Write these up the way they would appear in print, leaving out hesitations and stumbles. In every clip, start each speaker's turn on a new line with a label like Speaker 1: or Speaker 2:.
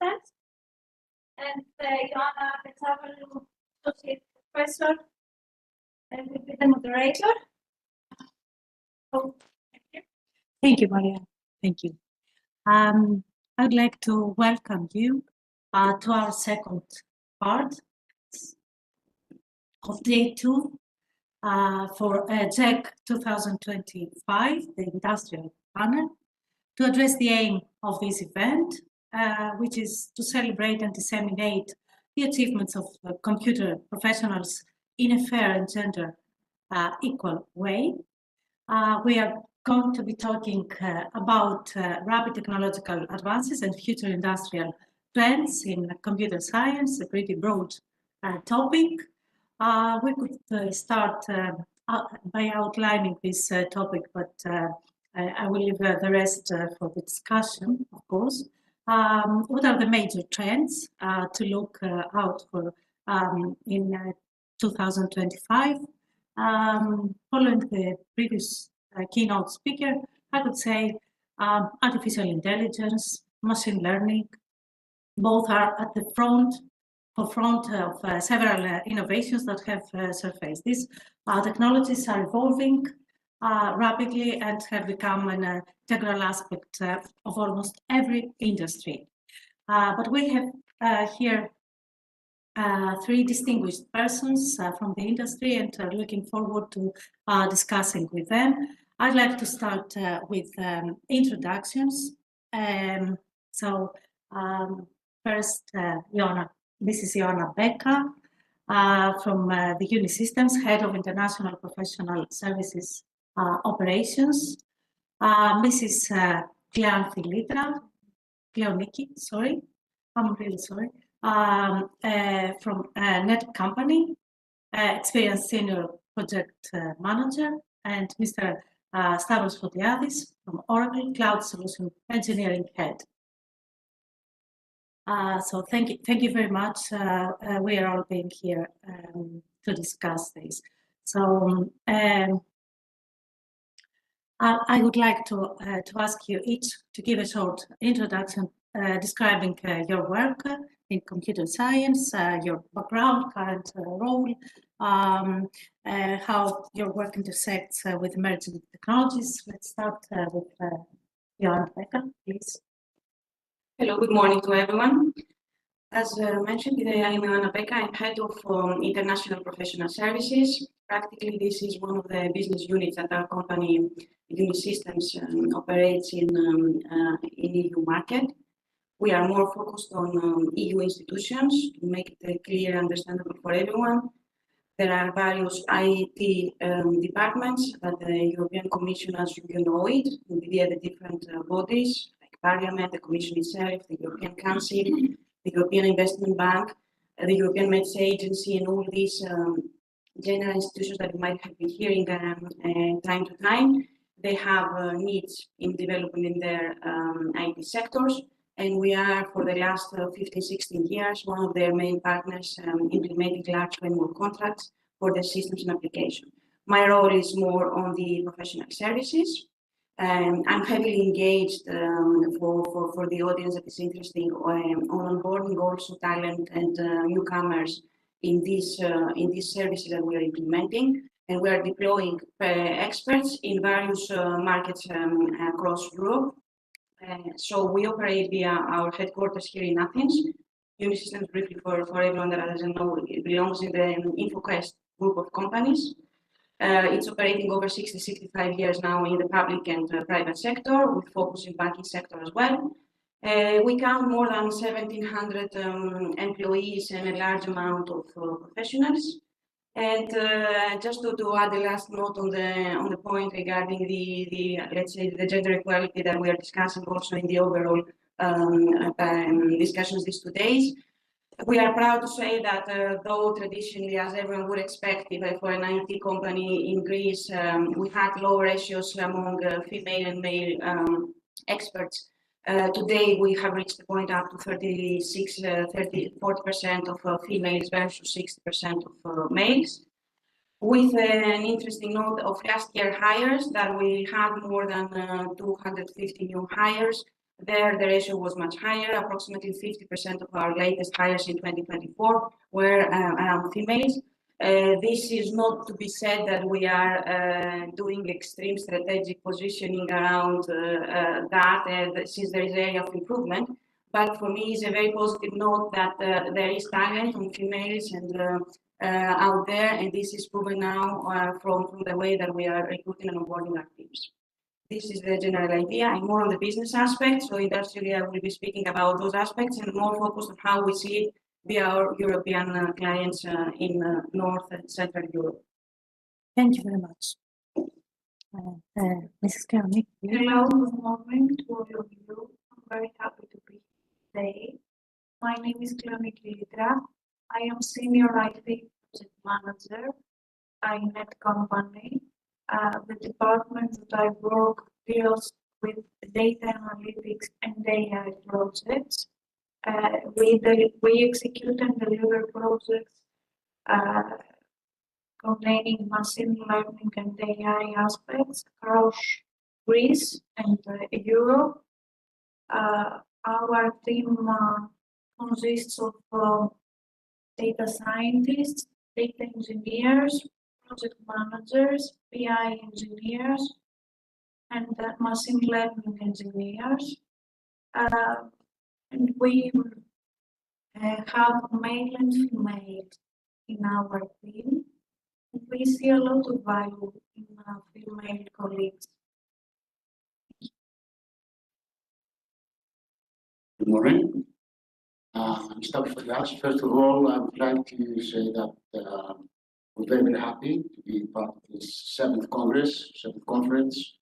Speaker 1: Assistant, and Joanna Petzavalou, Associate Professor, and will be the moderator. Oh, thank you.
Speaker 2: Thank you, Maria. Thank you. I'd like to welcome you to our second part of day 2 for GEC 2025, the industrial panel, to address the aim of this event, which is to celebrate and disseminate the achievements of computer professionals in a fair and gender equal way. We are going to be talking about rapid technological advances and future industrial trends in computer science, a pretty broad topic. We could start by outlining this topic, but I will leave the rest for the discussion, of course. What are the major trends to look out for in 2025? Following the previous keynote speaker, I would say artificial intelligence, machine learning, both are at the forefront of several innovations that have surfaced. These technologies are evolving rapidly and have become an integral aspect of almost every industry. But we have here 3 distinguished persons from the industry, and looking forward to discussing with them. I'd like to start with introductions. First, Joanna. This is Joanna Becker from the Unisystems, Head of International Professional Services Operations. Mrs. Cleoniki, sorry, I'm really sorry. From Net Company, experienced senior project manager, and Mr. Stavros Fotiadis from Oracle Cloud Solution Engineering Head. So thank you very much. We are all being here to discuss this. So I would like to ask you each to give a short introduction describing your work in computer science, your background, current role, how your work intersects with emerging technologies. Let's start with Joanna Becker, please.
Speaker 3: Hello, good morning to everyone. As mentioned, today I am Joanna Becker. I'm Head of International Professional Services. Practically, this is one of the business units that our company, Unisystems, operates in EU market. We are more focused on EU institutions to make it clear and understandable for everyone. There are various IT departments that the European Commission, as you know it, via the different bodies, like Parliament, the Commission itself, the European Council, the European Investment Bank, the European Medicines Agency, and all these general institutions that you might have been hearing time to time. They have needs in developing in their IT sectors. And we are, for the last 15, 16 years, one of their main partners implementing large framework contracts for their systems and application. My role is more on the professional services. I'm heavily engaged for the audience that is interested on onboarding also talent and newcomers in these services that we are implementing. And we are deploying experts in various markets across Europe. So we operate via our headquarters here in Athens. Unisystems, briefly for everyone that doesn't know, it belongs in the InfoQuest group of companies. It's operating over 65 years now in the public and private sector, with focus in banking sector as well. We count more than 1,700 employees and a large amount of professionals. And just to add the last note on the point regarding the let's say the gender equality that we are discussing also in the overall discussions these 2 days, we are proud to say that though traditionally, as everyone would expect, if for an IT company in Greece, we had low ratios among female and male experts. Today, we have reached the point up to 40% of females versus 60% of males. With an interesting note of last year hires, that we had more than 250 new hires, There, the ratio was much higher. Approximately 50% of our latest hires in 2024 were around females. This is not to be said that we are doing extreme strategic positioning around that, since there is area of improvement. But for me, it's a very positive note that there is talent on females and out there, and this is proven now from the way that we are recruiting and onboarding our teams. This is the general idea. I'm more on the business aspect, so industrially I will be speaking about those aspects and more focused on how we see it via our European clients in North and Central Europe.
Speaker 2: Thank you very much. Mrs. Kami.
Speaker 1: Hello, good morning to all of you. I'm very happy to be here today. My name is Cleoni Kilitra. I am Senior IT Project Manager in that company. The department that I work deals with data analytics and AI projects. We execute and deliver projects containing machine learning and AI aspects across Greece and Europe. Our team consists of data scientists, data engineers, project managers, BI engineers, and machine learning engineers. And we have male and female in our team. We see a lot of value in female colleagues.
Speaker 4: Good morning. I'm Stav Fagas. First of all, I would like to say that we're very, very happy to be part of this 7th conference.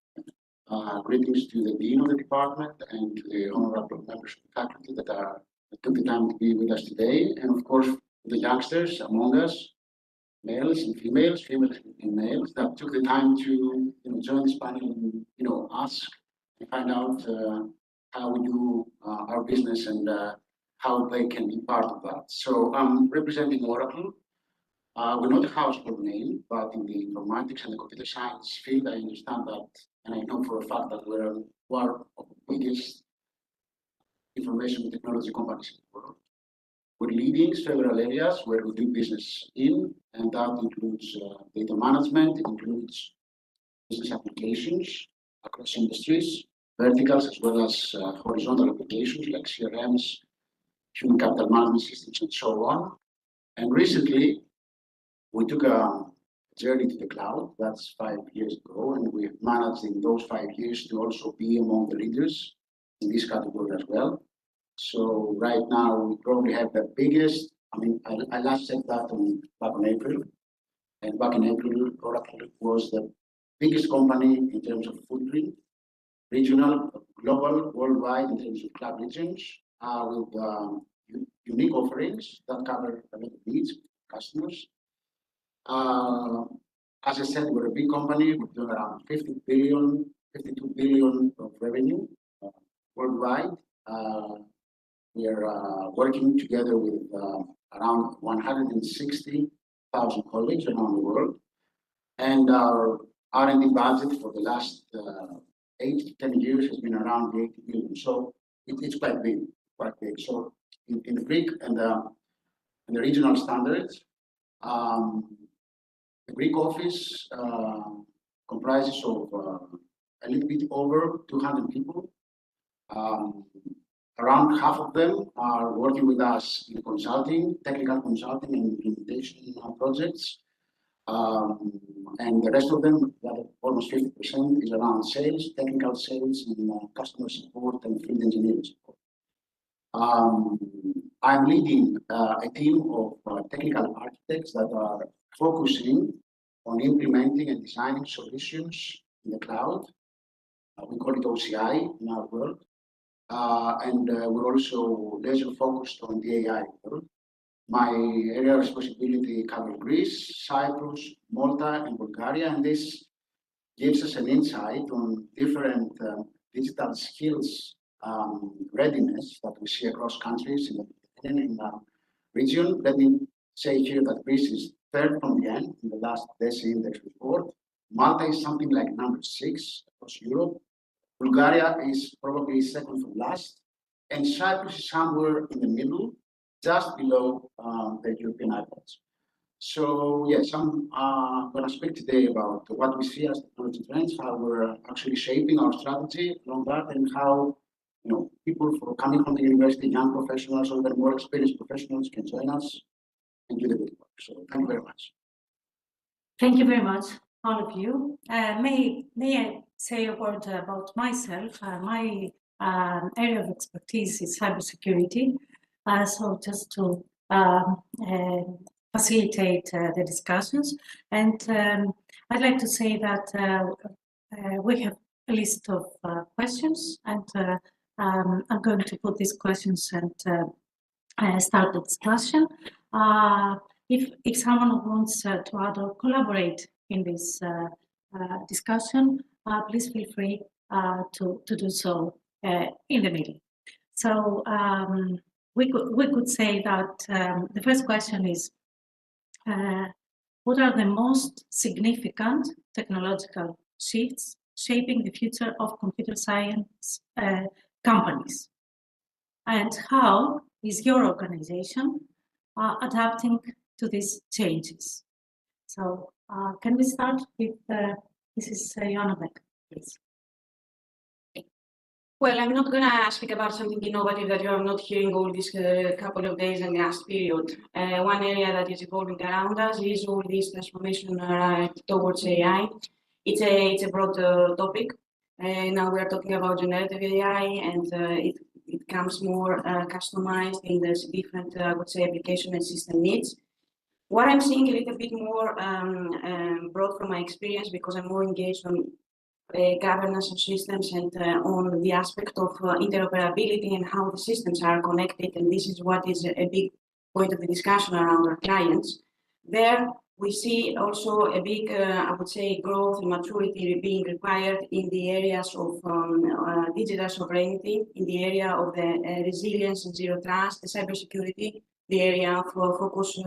Speaker 4: Greetings to the Dean of the department and to the honorable members of the faculty that took the time to be with us today, and of course the youngsters among us, males and females and males that took the time to join this panel and ask and find out how we do our business and how they can be part of that. So I'm representing Oracle. We're not a household name, but in the informatics and the computer science field, I understand that, and I know for a fact that we're one of the biggest information technology companies in the world. We're leading several areas where we do business in, and that includes data management, it includes business applications across industries, verticals, as well as horizontal applications like CRMs, human capital management systems, and so on. And recently, we took a journey to the cloud. That's 5 years ago, and we have managed in those 5 years to also be among the leaders in this category as well. So right now, we probably have the biggest, I last checked that back in April, and back in April, Oracle was the biggest company in terms of footprint, regional, global, worldwide in terms of cloud regions, with unique offerings that cover a lot of needs of customers. As I said, we're a big company. We're doing around 52 billion of revenue worldwide. We are working together with around 160,000 colleagues around the world. And our R&D budget for the last 8 to 10 years has been around 80 billion. So it's quite big, So in the Greek and the regional standards, the Greek office comprises of a little bit over 200 people. Around half of them are working with us in consulting, technical consulting and implementation projects. And the rest of them, almost 50%, is around sales, technical sales, and customer support and field engineering support. I'm leading a team of technical architects that are focusing on implementing and designing solutions in the cloud. We call it OCI in our world. And we're also laser focused on the AI world. My area of responsibility covers Greece, Cyprus, Malta, and Bulgaria, and this gives us an insight on different digital skills readiness that we see across countries in the region. Let me say here that Greece is third from the end in the last DESI index report. Malta is something like number 6 across Europe. Bulgaria is probably second from last, and Cyprus is somewhere in the middle, just below the European average. So yes, I'm going to speak today about what we see as technology trends, how we're actually shaping our strategy along that, and how people coming from the university, young professionals or even more experienced professionals can join us and do the good work. So thank you very much.
Speaker 2: Thank you very much, all of you. May I say a word about myself? My area of expertise is cybersecurity. So just to facilitate the discussions. And I'd like to say that we have a list of questions, and I'm going to put these questions and start the discussion. If someone wants to add or collaborate in this discussion, please feel free to do so in the middle. So we could say that the first question is, what are the most significant technological shifts shaping the future of computer science companies? And how is your organization adapting to these changes? So can we start with Mrs. Joanna Beck, please?
Speaker 3: Well, I'm not going to speak about something innovative that you are not hearing all these couple of days in the last period. One area that is evolving around us is all this transformation towards AI. It's a broad topic. Now we are talking about generative AI, and it comes more customized in the different, I would say, application and system needs. What I'm seeing a little bit more broad from my experience, because I'm more engaged on governance of systems and on the aspect of interoperability and how the systems are connected, and this is what is a big point of the discussion around our clients. There we see also a big, I would say, growth and maturity being required in the areas of digital sovereignty, in the area of the resilience and zero trust, the cybersecurity, the area of focus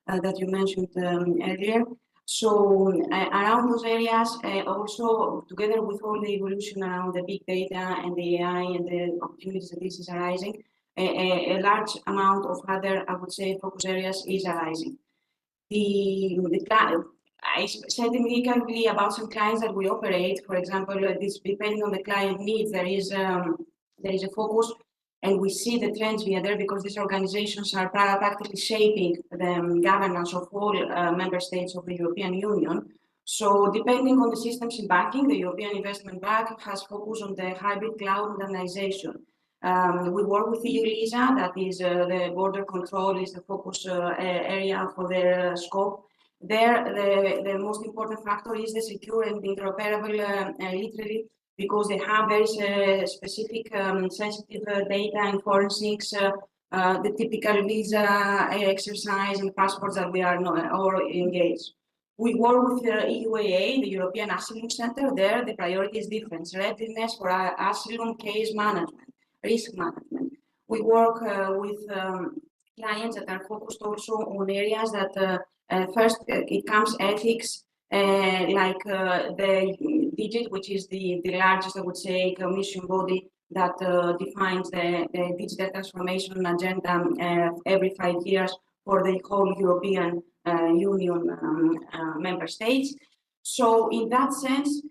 Speaker 3: that you mentioned earlier. So around those areas, also together with all the evolution around the big data and the AI and the opportunities that this is arising, a large amount of other, I would say, focus areas is arising. I said immediately about some clients that we operate. For example, this depending on the client needs, there is a focus. And we see the trends via there because these organizations are practically shaping the governance of all member states of the European Union. So depending on the systems in banking, the European Investment Bank has focused on the hybrid cloud modernization. We work with EU-LISA, that is the border control is the focus area for their scope. There, the most important factor is the secure and interoperable literally, because they have very specific sensitive data and forensics, the typical visa exercise and passports that we are all engaged. We work with the EUAA, the European Asylum Center. There, the priority is different: readiness for asylum case management, risk management. We work with clients that are focused also on areas that first it comes ethics, like the DIGIT, which is the largest, I would say, commission body that defines the digital transformation agenda every 5 years for the whole European Union member states. So in that sense,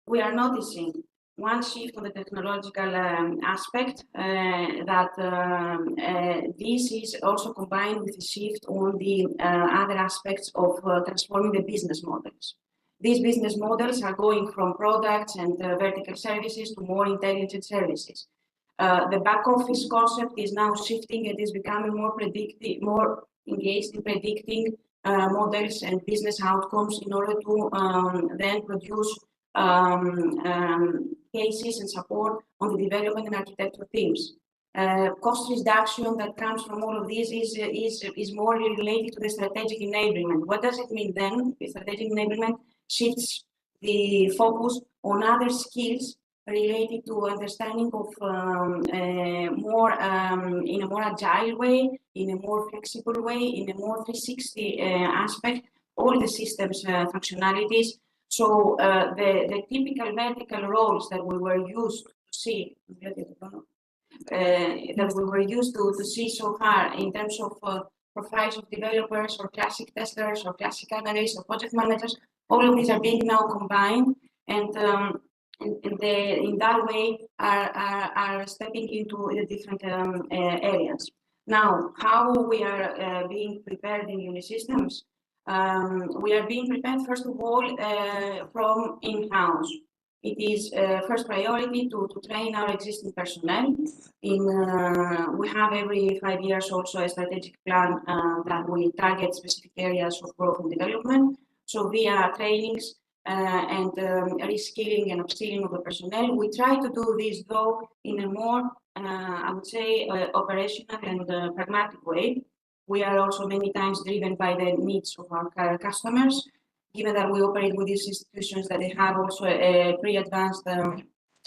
Speaker 3: we are noticing one shift on the technological aspect, that this is also combined with a shift on the other aspects of transforming the business models. These business models are going from products and vertical services to more intelligent services. The back office concept is now shifting. It is becoming more predictive, more engaged in predicting models and business outcomes in order to then produce cases and support on the development and architecture teams. Cost reduction that comes from all of this is more related to the strategic enablement. What does it mean then? The strategic enablement shifts the focus on other skills related to understanding of more in a more agile way, in a more flexible way, in a more 360 aspect, all the systems functionalities. So the typical vertical roles that we were used to see, see so far in terms of profiles of developers or classic testers or classic analysts or project managers, all of these are being now combined, and in that way are stepping into the different areas. Now, how we are being prepared in Unisystems? We are being prepared, first of all, from in-house. It is first priority to train our existing personnel. We have every 5 years also a strategic plan that we target specific areas of growth and development. So via trainings and reskilling and upskilling of the personnel, we try to do this though in a more, I would say, operational and pragmatic way. We are also many times driven by the needs of our customers, given that we operate with these institutions that they have also a pre-advanced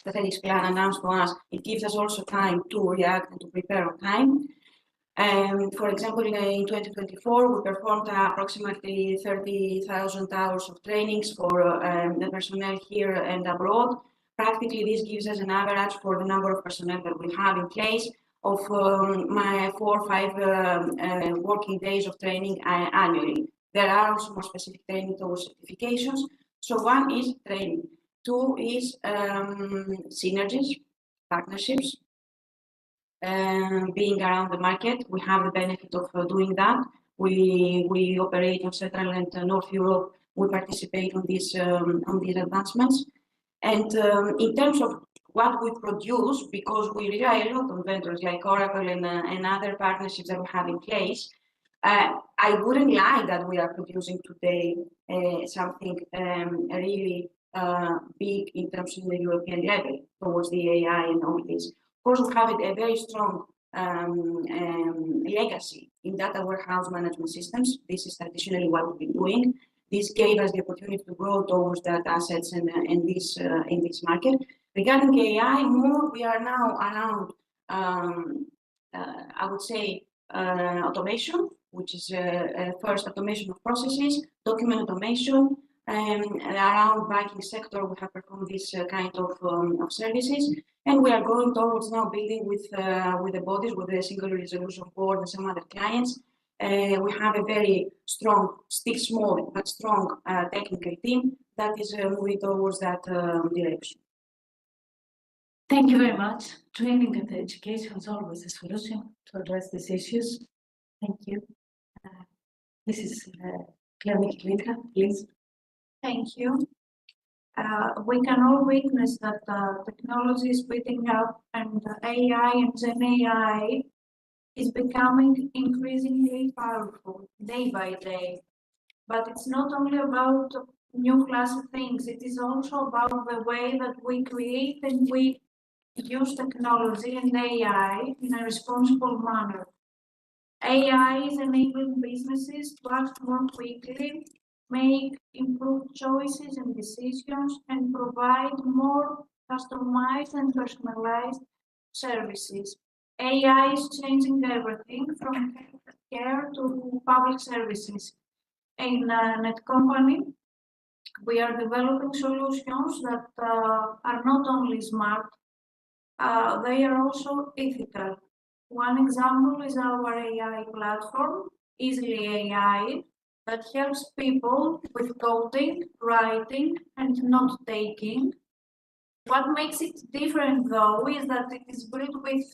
Speaker 3: strategic plan announced to us. It gives us also time to react and to prepare on time. For example, in 2024, we performed approximately 30,000 hours of trainings for the personnel here and abroad. Practically, this gives us an average for the number of personnel that we have in place of 4 or 5 working days of training annually. There are also more specific training towards certifications. So one is training. 2 is synergies, partnerships. Being around the market, we have the benefit of doing that. We operate in Central and North Europe. We participate on these advancements. And in terms of what we produce, because we rely a lot on vendors like Oracle and other partnerships that we have in place, I wouldn't lie that we are producing today something really big in terms of the European level towards the AI and all this. Of course, we have a very strong legacy in data warehouse management systems. This is traditionally what we've been doing. This gave us the opportunity to grow towards data assets in this market. Regarding AI, more we are now around, I would say, automation, which is first automation of processes, document automation, and around banking sector, we have performed this kind of services, and we are going towards now building with the bodies, with the single resolution board and some other clients. We have a very strong, still small but strong technical team that is moving towards that direction.
Speaker 2: Thank you very much. Training and education is always a solution to address these issues. Thank you. This is GEC'25, please.
Speaker 1: Thank you. We can all witness that technology is speeding up, and AI and Gen AI is becoming increasingly powerful day by day. But it's not only about new class of things, it is also about the way that we create and we use technology and AI in a responsible manner. AI is enabling businesses to act more quickly, make improved choices and decisions, and provide more customized and personalized services. AI is changing everything from care to public services. In Netcompany, we are developing solutions that are not only smart, they are also ethical. One example is our AI platform, Easily AI, that helps people with coding, writing, and note-taking. What makes it different, though, is that it is built with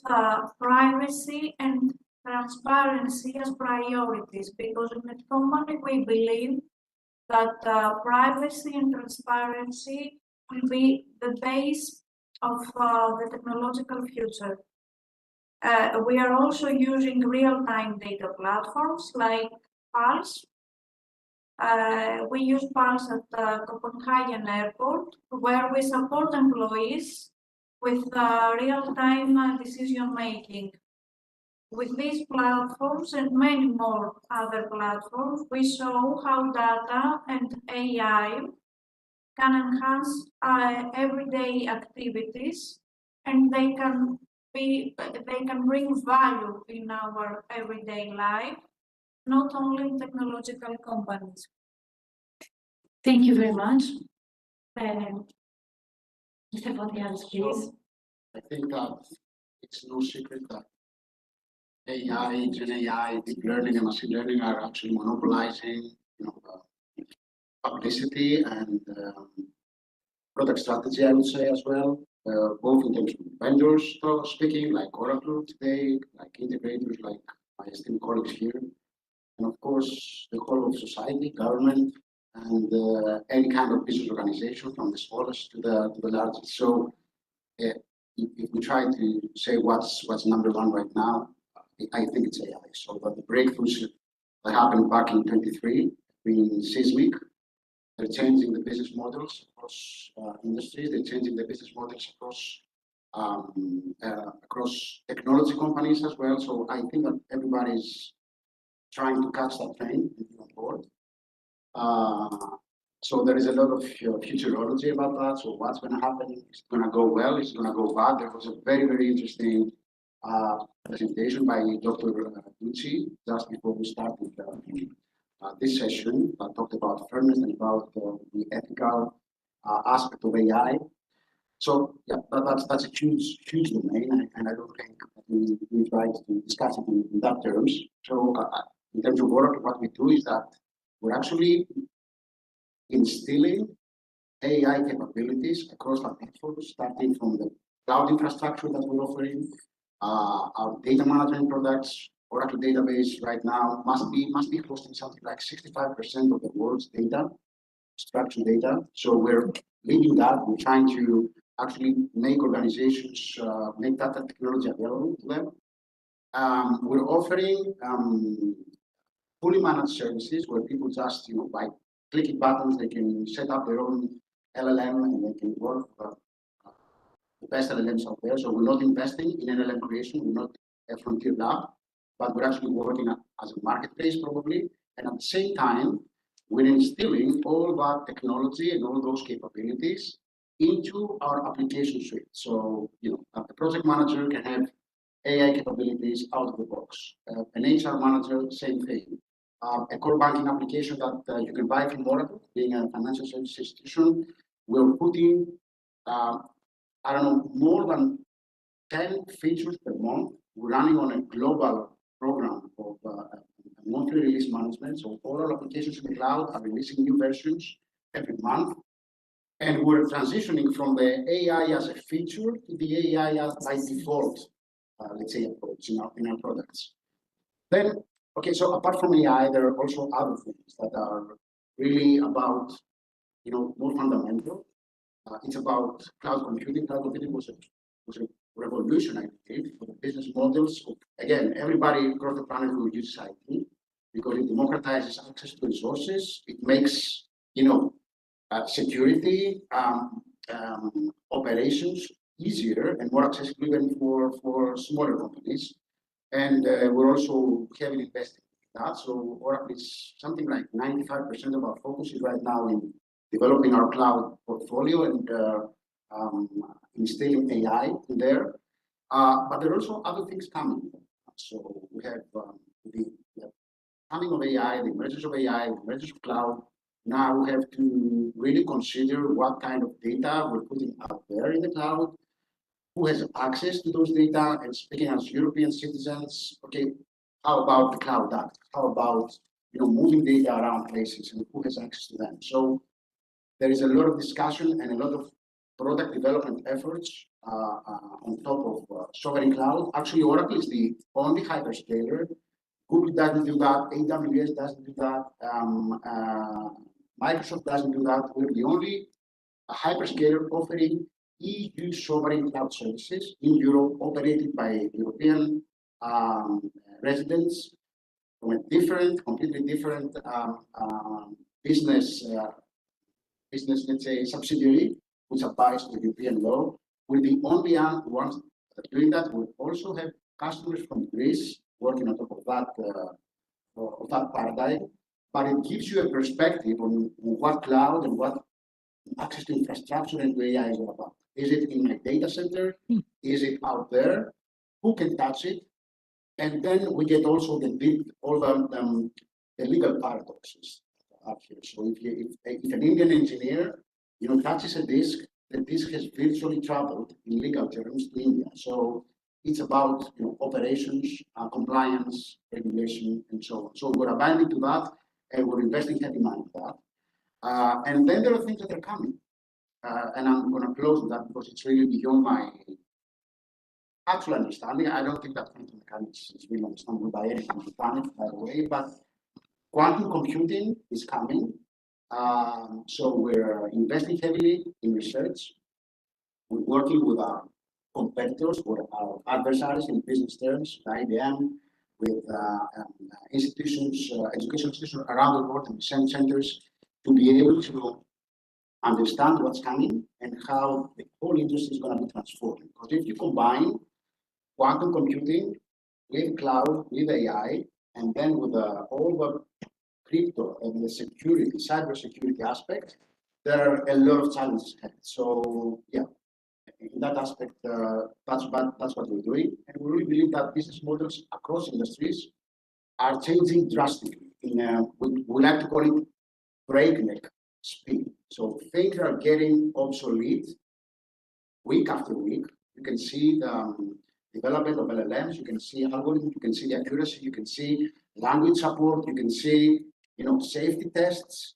Speaker 1: privacy and transparency as priorities, because in Netcompany we believe that privacy and transparency will be the base of the technological future. We are also using real-time data platforms like Pulse. We use Pulse at Copenhagen Airport, where we support employees with real-time decision-making. With these platforms and many more other platforms, we show how data and AI can enhance everyday activities, and they can bring value in our everyday life, not only in technological companies.
Speaker 2: Thank you very much. Mr. Podialis, please.
Speaker 4: I think that it's no secret that AI, Gen AI, deep learning, and machine learning are actually monopolizing, publicity and product strategy, I would say as well, both in terms of vendors speaking, like Oracle today, like integrators, like my esteemed colleagues here, and of course the whole of society, government, and any kind of business organization, from the smallest to the largest. So, if we try to say what's number one right now, I think it's AI. So the breakthroughs that happened back in 23 being seismic. They're changing the business models across industries. They're changing the business models across technology companies as well. So I think that everybody's trying to catch that train and be on board. So there is a lot of futurology about that. So what's going to happen? Is it going to go well? Is it going to go bad? There was a very, very interesting presentation by Dr. Gucci just before we started this session that talked about fairness and about the ethical aspect of AI. So yeah, that's a huge domain, and I don't think we try to discuss it in that terms. So in terms of work, what we do is that we're actually instilling AI capabilities across our network, starting from the cloud infrastructure that we're offering, our data management products. Oracle database right now must be hosting something like 65% of the world's data, structured data. So we're leading that. We're trying to actually make organizations make that technology available to them. We're offering fully managed services where people just, by clicking buttons, they can set up their own LLM and they can work the best LLMs out there. So we're not investing in LLM creation. We're not a frontier lab, but we're actually working as a marketplace probably. And at the same time, we're instilling all that technology and all those capabilities into our application suite. So, a project manager can have AI capabilities out of the box. An HR manager, same thing. A core banking application that you can buy from Oracle, being a financial services institution, we're putting, more than 10 features per month. We're running on a global program of monthly release management. So all our applications in the cloud are releasing new versions every month. And we're transitioning from the AI as a feature to the AI as by default, let's say, approach in our products. Then, okay, so apart from AI, there are also other things that are really about, more fundamental. It's about cloud computing. Cloud computing was a revolution, I think, for the business models. Again, everybody across the planet will use IT because it democratizes access to resources. It makes, security operations easier and more accessible even for smaller companies. And we're also heavily investing in that. So Oracle is something like 95% of our focus is right now in developing our cloud portfolio and installing AI in there. But there are also other things coming. So we have the coming of AI, the emergence of AI, the emergence of cloud. Now we have to really consider what kind of data we're putting out there in the cloud, who has access to those data, and speaking as European citizens, okay, how about the Cloud Act? How about moving data around places and who has access to them? So there is a lot of discussion and a lot of product development efforts on top of sovereign cloud. Actually, Oracle is the only hyperscaler. Google doesn't do that. AWS doesn't do that. Microsoft doesn't do that. We're the only hyperscaler offering EU sovereign cloud services in Europe, operated by European residents from a completely different business, let's say, subsidiary, which applies to European law. We're the only ones that are doing that. We also have customers from Greece working on top of that paradigm. But it gives you a perspective on what cloud and what access to infrastructure and AI is all about. Is it in my data center? Is it out there? Who can touch it? And then we get also the legal paradoxes up here. So if an Indian engineer touches a disk. The disk has virtually traveled in legal terms to India. So it's about operations, compliance, regulation, and so on. So we're abiding to that, and we're investing heavy money in that. And then there are things that are coming, and I'm going to close with that because it's really beyond my actual understanding. I don't think that quantum mechanics is really understandable by anyone on the planet, by the way, but quantum computing is coming. So we're investing heavily in research. We're working with our competitors or our adversaries in business terms, IBM, with institutions, education institutions around the world and research centers to be able to understand what's coming and how the whole industry is going to be transformed. Because if you combine quantum computing with cloud, with AI, and then with all the crypto and the security, cybersecurity aspect, there are a lot of challenges ahead. So yeah, in that aspect, that's what we're doing. And we really believe that business models across industries are changing drastically. We like to call it breakneck speed. So things are getting obsolete week after week. You can see the development of LLMs, you can see algorithms, you can see the accuracy, you can see language support, you can see safety tests.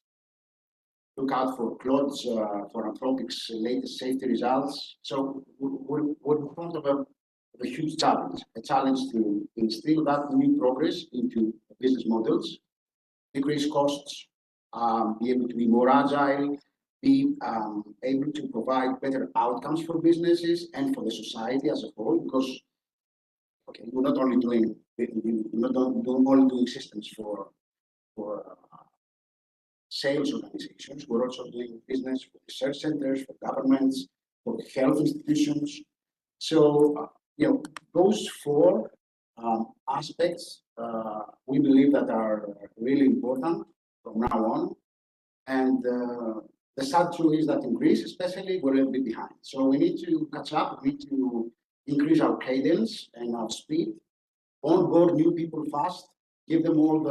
Speaker 4: Look out for Claude's, for Anthropic's latest safety results. So we're in front of a huge challenge, a challenge to instill that new progress into business models, decrease costs, be able to be more agile, be able to provide better outcomes for businesses and for the society as a whole. Because we're not only doing systems for sales organizations. We're also doing business for research centers, for governments, for health institutions. So those four aspects we believe that are really important from now on. And the sad truth is that in Greece, especially, we're a little bit behind. So we need to catch up. We need to increase our cadence and our speed, onboard new people fast, give them all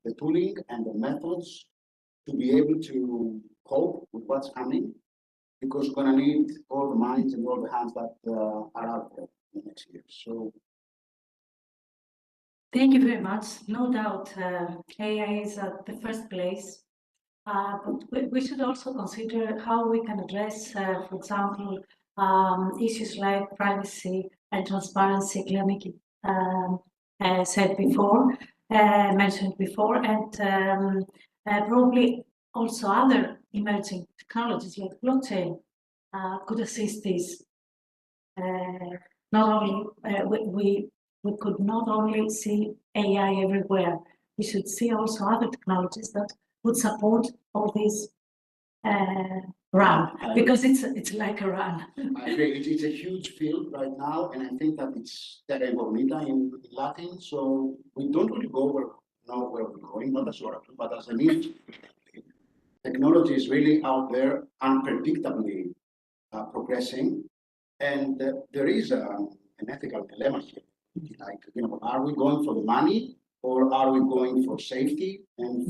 Speaker 4: the tooling and the methods to be able to cope with what's coming, because we're going to need all the minds and all the hands that are out there in the next year. So
Speaker 2: thank you very much. No doubt AI is at the first place, but we should also consider how we can address, for example, issues like privacy and transparency, Clemiki mentioned before, and probably also other emerging technologies like blockchain could assist this. Not only we could not only see AI everywhere, we should see also other technologies that would support all this run, because it's like a run.
Speaker 4: I agree. It's a huge field right now, and I think that it's terra incognita in Latin. So we don't really know where we're going, not as Oracle, but as an industry. Technology is really out there, unpredictably progressing, and there is an ethical dilemma here. Like, are we going for the money, or are we going for safety and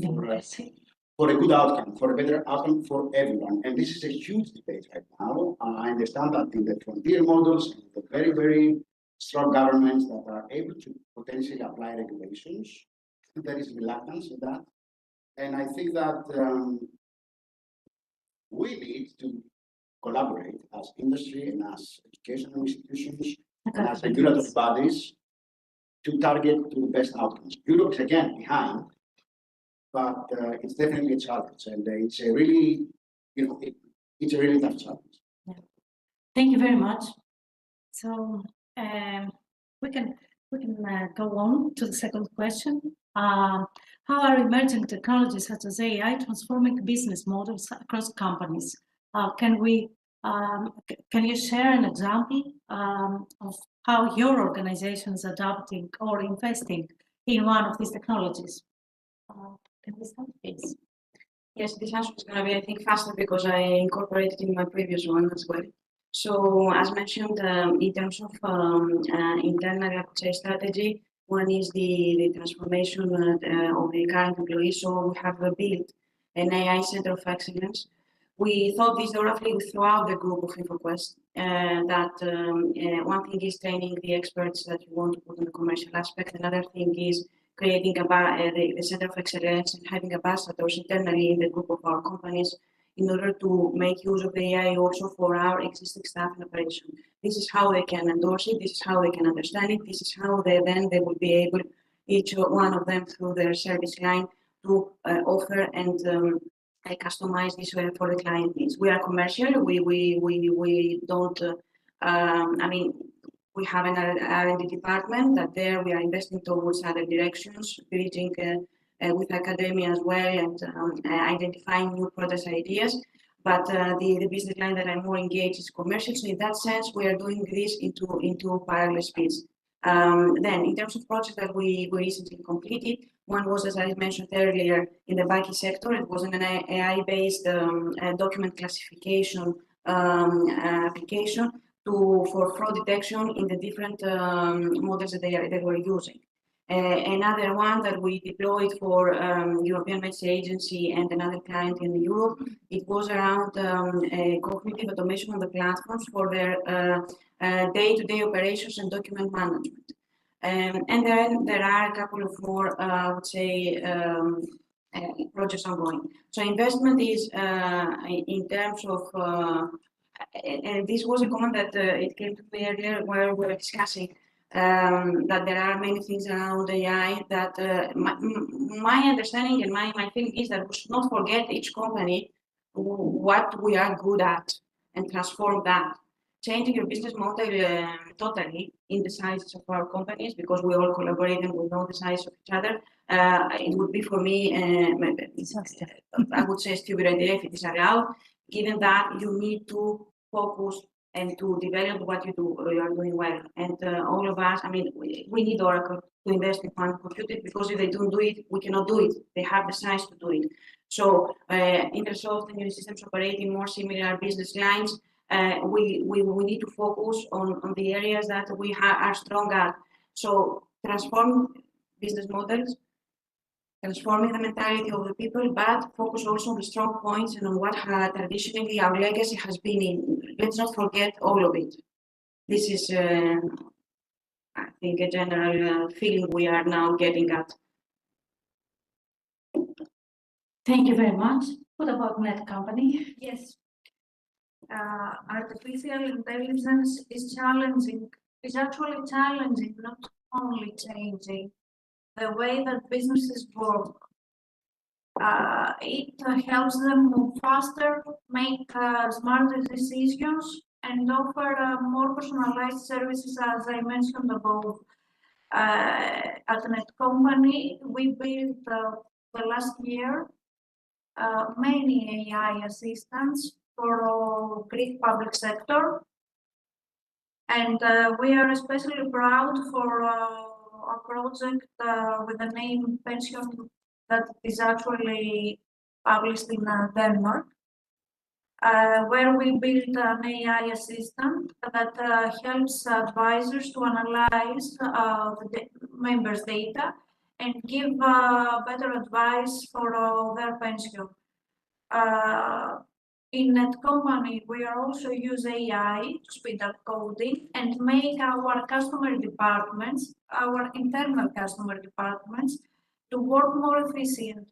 Speaker 4: for a good outcome, for a better outcome for everyone? And this is a huge debate right now. I understand that in the frontier models, and the very, very strong governments that are able to potentially apply regulations, there is reluctance in that. And I think that we need to collaborate as industry and as educational institutions and as regulatory bodies to target to the best outcomes. Europe is again behind, but it's definitely a challenge, and it's a really, it's a really tough challenge.
Speaker 2: Yeah. Thank you very much. So we can go on to the second question. How are emerging technologies such as AI transforming business models across companies? Can you share an example of how your organization is adopting or investing in one of these technologies? Can we start, please?
Speaker 3: Yes, this answer is going to be, I think, faster because I incorporated in my previous one as well. So, as mentioned, in terms of internal strategy, one is the transformation of the current employees. So we have built an AI center of excellence, We thought this thoroughly throughout the group of InfoQuest, one thing is training the experts that you want to put on the commercial aspect. Another thing is creating the center of excellence and having ambassadors internally in the group of our companies in order to make use of the AI also for our existing staff and operation. This is how they can endorse it. This is how they can understand it. This is how they will be able, each one of them through their service line, to offer and customize this for the client needs. We are commercial. We don't. I mean, we have an R&D department that there we are investing towards other directions, bridging with academia as well, and identifying new product ideas. But the business line that I'm more engaged is commercial. So in that sense, we are doing this into parallel speeds. Then, in terms of projects that we recently completed, one was, as I mentioned earlier, in the banking sector. It was an AI-based document classification application for fraud detection in the different models that they were using. Another one that we deployed for European Medicines Agency and another client in Europe, it was around cognitive automation of the platforms for their day-to-day operations and document management. And then there are a couple of more, I would say, projects ongoing. So investment is in terms of, and this was a comment that it came to me earlier where we were discussing that there are many things around AI that my understanding and my feeling is that we should not forget each company what we are good at and transform that. Changing your business model totally in the sizes of our companies, because we all collaborate and we know the size of each other. It would be for me, I would say, a stupid idea if it is allowed, given that you need to focus and to develop what you are doing well. And all of us, I mean, we need Oracle to invest in quantum computing, because if they don't do it, we cannot do it. They have the size to do it. So Intersoft and Unisystems operating more similar business lines. We need to focus on the areas that we are strong at. So transform business models, transforming the mentality of the people, but focus also on the strong points and on what traditionally our legacy has been in. Let's not forget all of it. This is, I think, a general feeling we are now getting at.
Speaker 2: Thank you very much. What about Netcompany?
Speaker 1: Yes. Artificial intelligence is challenging, is actually challenging, not only changing the way that businesses work. It helps them move faster, make smarter decisions, and offer more personalized services, as I mentioned above. At Netcompany, we built the last year many AI assistants for Greek public sector, and we are especially proud for a project with the name Pension that is actually published in Denmark, where we built an AI assistant that helps advisors to analyze the members' data and give better advice for their pension. In Netcompany, we are also use AI to speed up coding and make our customer departments, our internal customer departments, to work more efficient.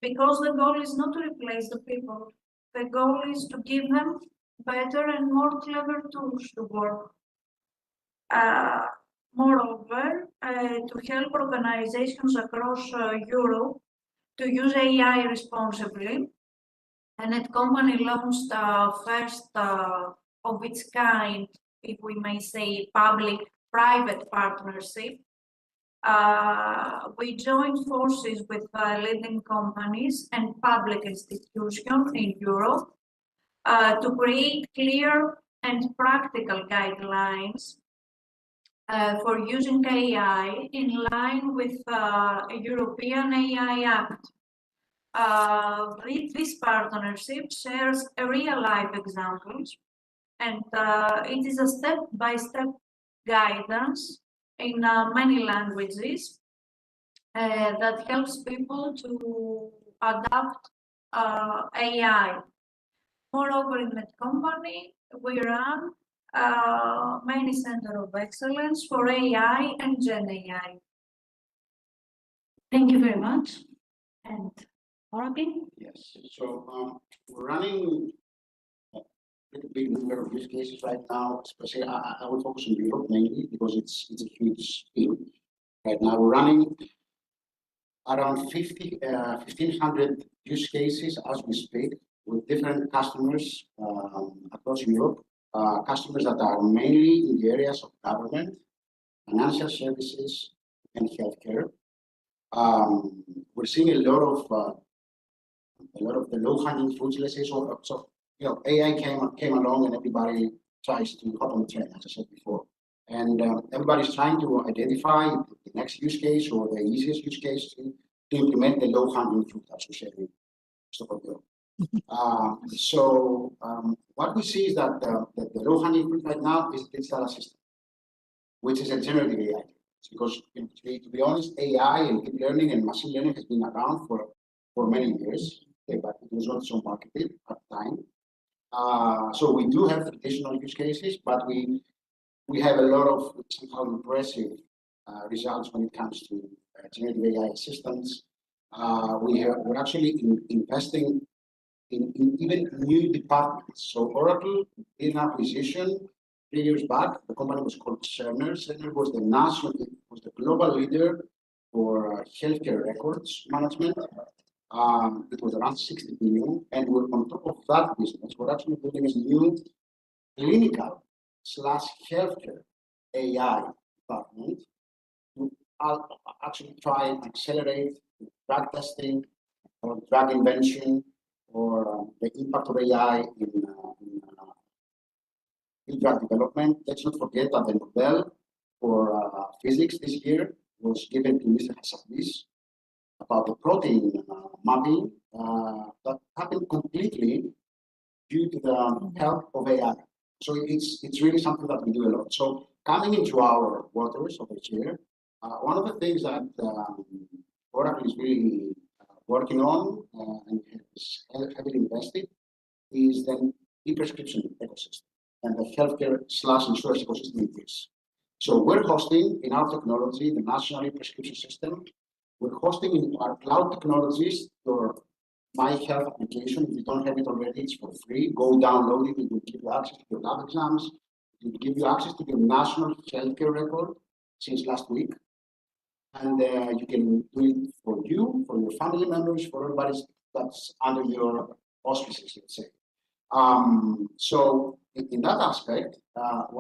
Speaker 1: Because the goal is not to replace the people. The goal is to give them better and more clever tools to work. Moreover, to help organizations across Europe to use AI responsibly, and Netcompany launched first of its kind, if we may say, public-private partnership. We joined forces with leading companies and public institutions in Europe to create clear and practical guidelines for using AI in line with a European AI Act. This partnership shares real-life examples, and it is a step-by-step guidance in many languages that helps people to adapt AI. Moreover, in that company, we run many center of excellence for AI and Gen AI.
Speaker 2: Thank you very much. And Oracle?
Speaker 4: Yes, so we're running a pretty big number of use cases right now, especially I will focus on Europe mainly because it's a huge field. Right now we're running around 1,500 use cases as we speak with different customers across Europe, customers that are mainly in the areas of government, financial services, and healthcare. We're seeing a lot of the low-hanging fruits, let's say. So AI came along and everybody tries to hop on the train, as I said before. And everybody's trying to identify the next use case or the easiest use case to implement the low-hanging fruit, as we say in Stockholm. What we see is that the low-hanging fruit right now is digital assistant, which is a generative AI. Because to be honest, AI and deep learning and machine learning has been around for many years, okay, but it was not so marketed at the time. So we do have traditional use cases, but we have a lot of somehow impressive results when it comes to generative AI assistants. We're actually investing in even new departments. So Oracle did an acquisition 3 years back. The company was called Cerner. Cerner was the global leader for healthcare records management. It was around 60 billion, and we're on top of that business. We're actually building a new clinical/healthcare AI department to actually try and accelerate drug testing or drug invention or the impact of AI in drug development. Let's not forget that the Nobel for physics this year was given to Mr. Hassabis about the protein mapping that happened completely due to the help of AI. So it's really something that we do a lot. So coming into our waters over here, one of the things that Oracle is really working on and is heavily invested is the e-prescription ecosystem and the healthcare/insurance ecosystem in this. So we're hosting in our technology the national e-prescription system. We're hosting in our cloud technologies your My Health application. If you don't have it already, it's for free. Go download it. It will give you access to your lab exams. It will give you access to your national healthcare record since last week. And you can do it for you, for your family members, for everybody that's under your auspices, let's say. So in that aspect,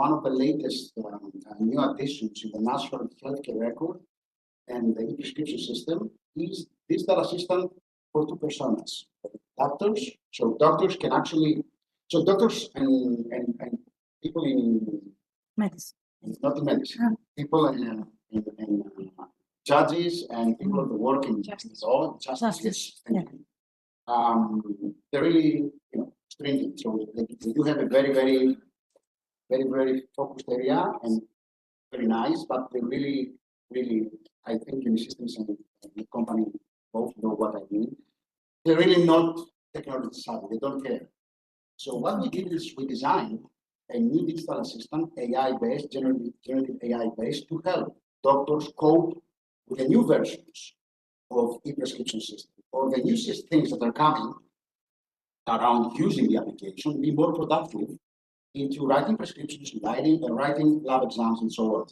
Speaker 4: one of the latest new additions in the national healthcare record and the e-prescription system is digital assistant for two personas, doctors. So doctors can actually, so doctors and people in
Speaker 2: Medicine.
Speaker 4: not in medicine, people in judges and people that work in law, justice. Thank you. They're really, stringent. So they do have a very focused area and very nice, but they really, I think in systems and the company both know what I mean. They're really not technology savvy. They don't care. So what we did is we designed a new digital assistant, AI-based, generative AI-based, to help doctors cope with the new versions of e-prescription system or the new things that are coming around using the application, be more productive into writing prescriptions, writing lab exams, and so on.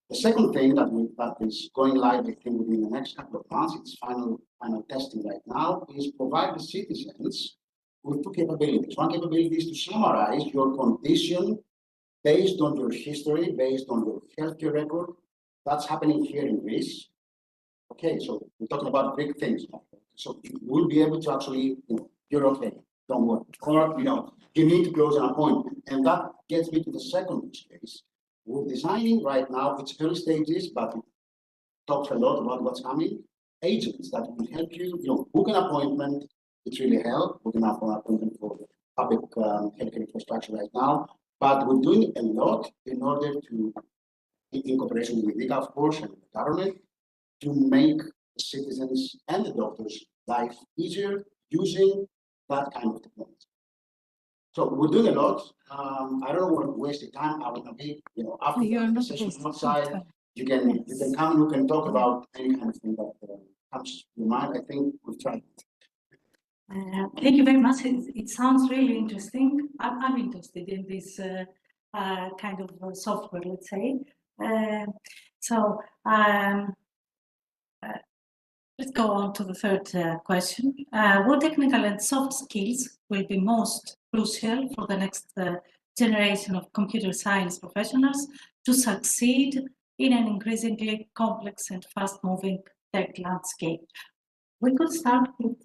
Speaker 4: The second thing that is going live, I think, within the next couple of months, it's final testing right now, is provide the citizens with two capabilities. One capability is to summarize your condition based on your history, based on your healthcare record. That's happening here in Greece. Okay, so we're talking about big things. So you will be able to actually, you're okay, don't worry. Or, you need to close an appointment. And that gets me to the second use case. We're designing right now, it's early stages, but it talks a lot about what's coming. Agents that will help you, book an appointment. It's really help booking an appointment for public healthcare infrastructure right now. But we're doing a lot in order to, in cooperation with DICA, of course, and the government, to make the citizens and the doctors' life easier using that kind of technology. So we're doing a lot. I don't want to waste the time. I want to be, after
Speaker 2: You're
Speaker 4: the
Speaker 2: not
Speaker 4: session
Speaker 2: wasting
Speaker 4: outside,
Speaker 2: time.
Speaker 4: you can come and we can talk about any kind of thing that comes to your mind. I think we've tried.
Speaker 2: Thank you very much. It sounds really interesting. I'm interested in this kind of software, let's say. So let's go on to the third question. What technical and soft skills will be most crucial for the next generation of computer science professionals to succeed in an increasingly complex and fast-moving tech landscape? We could start with,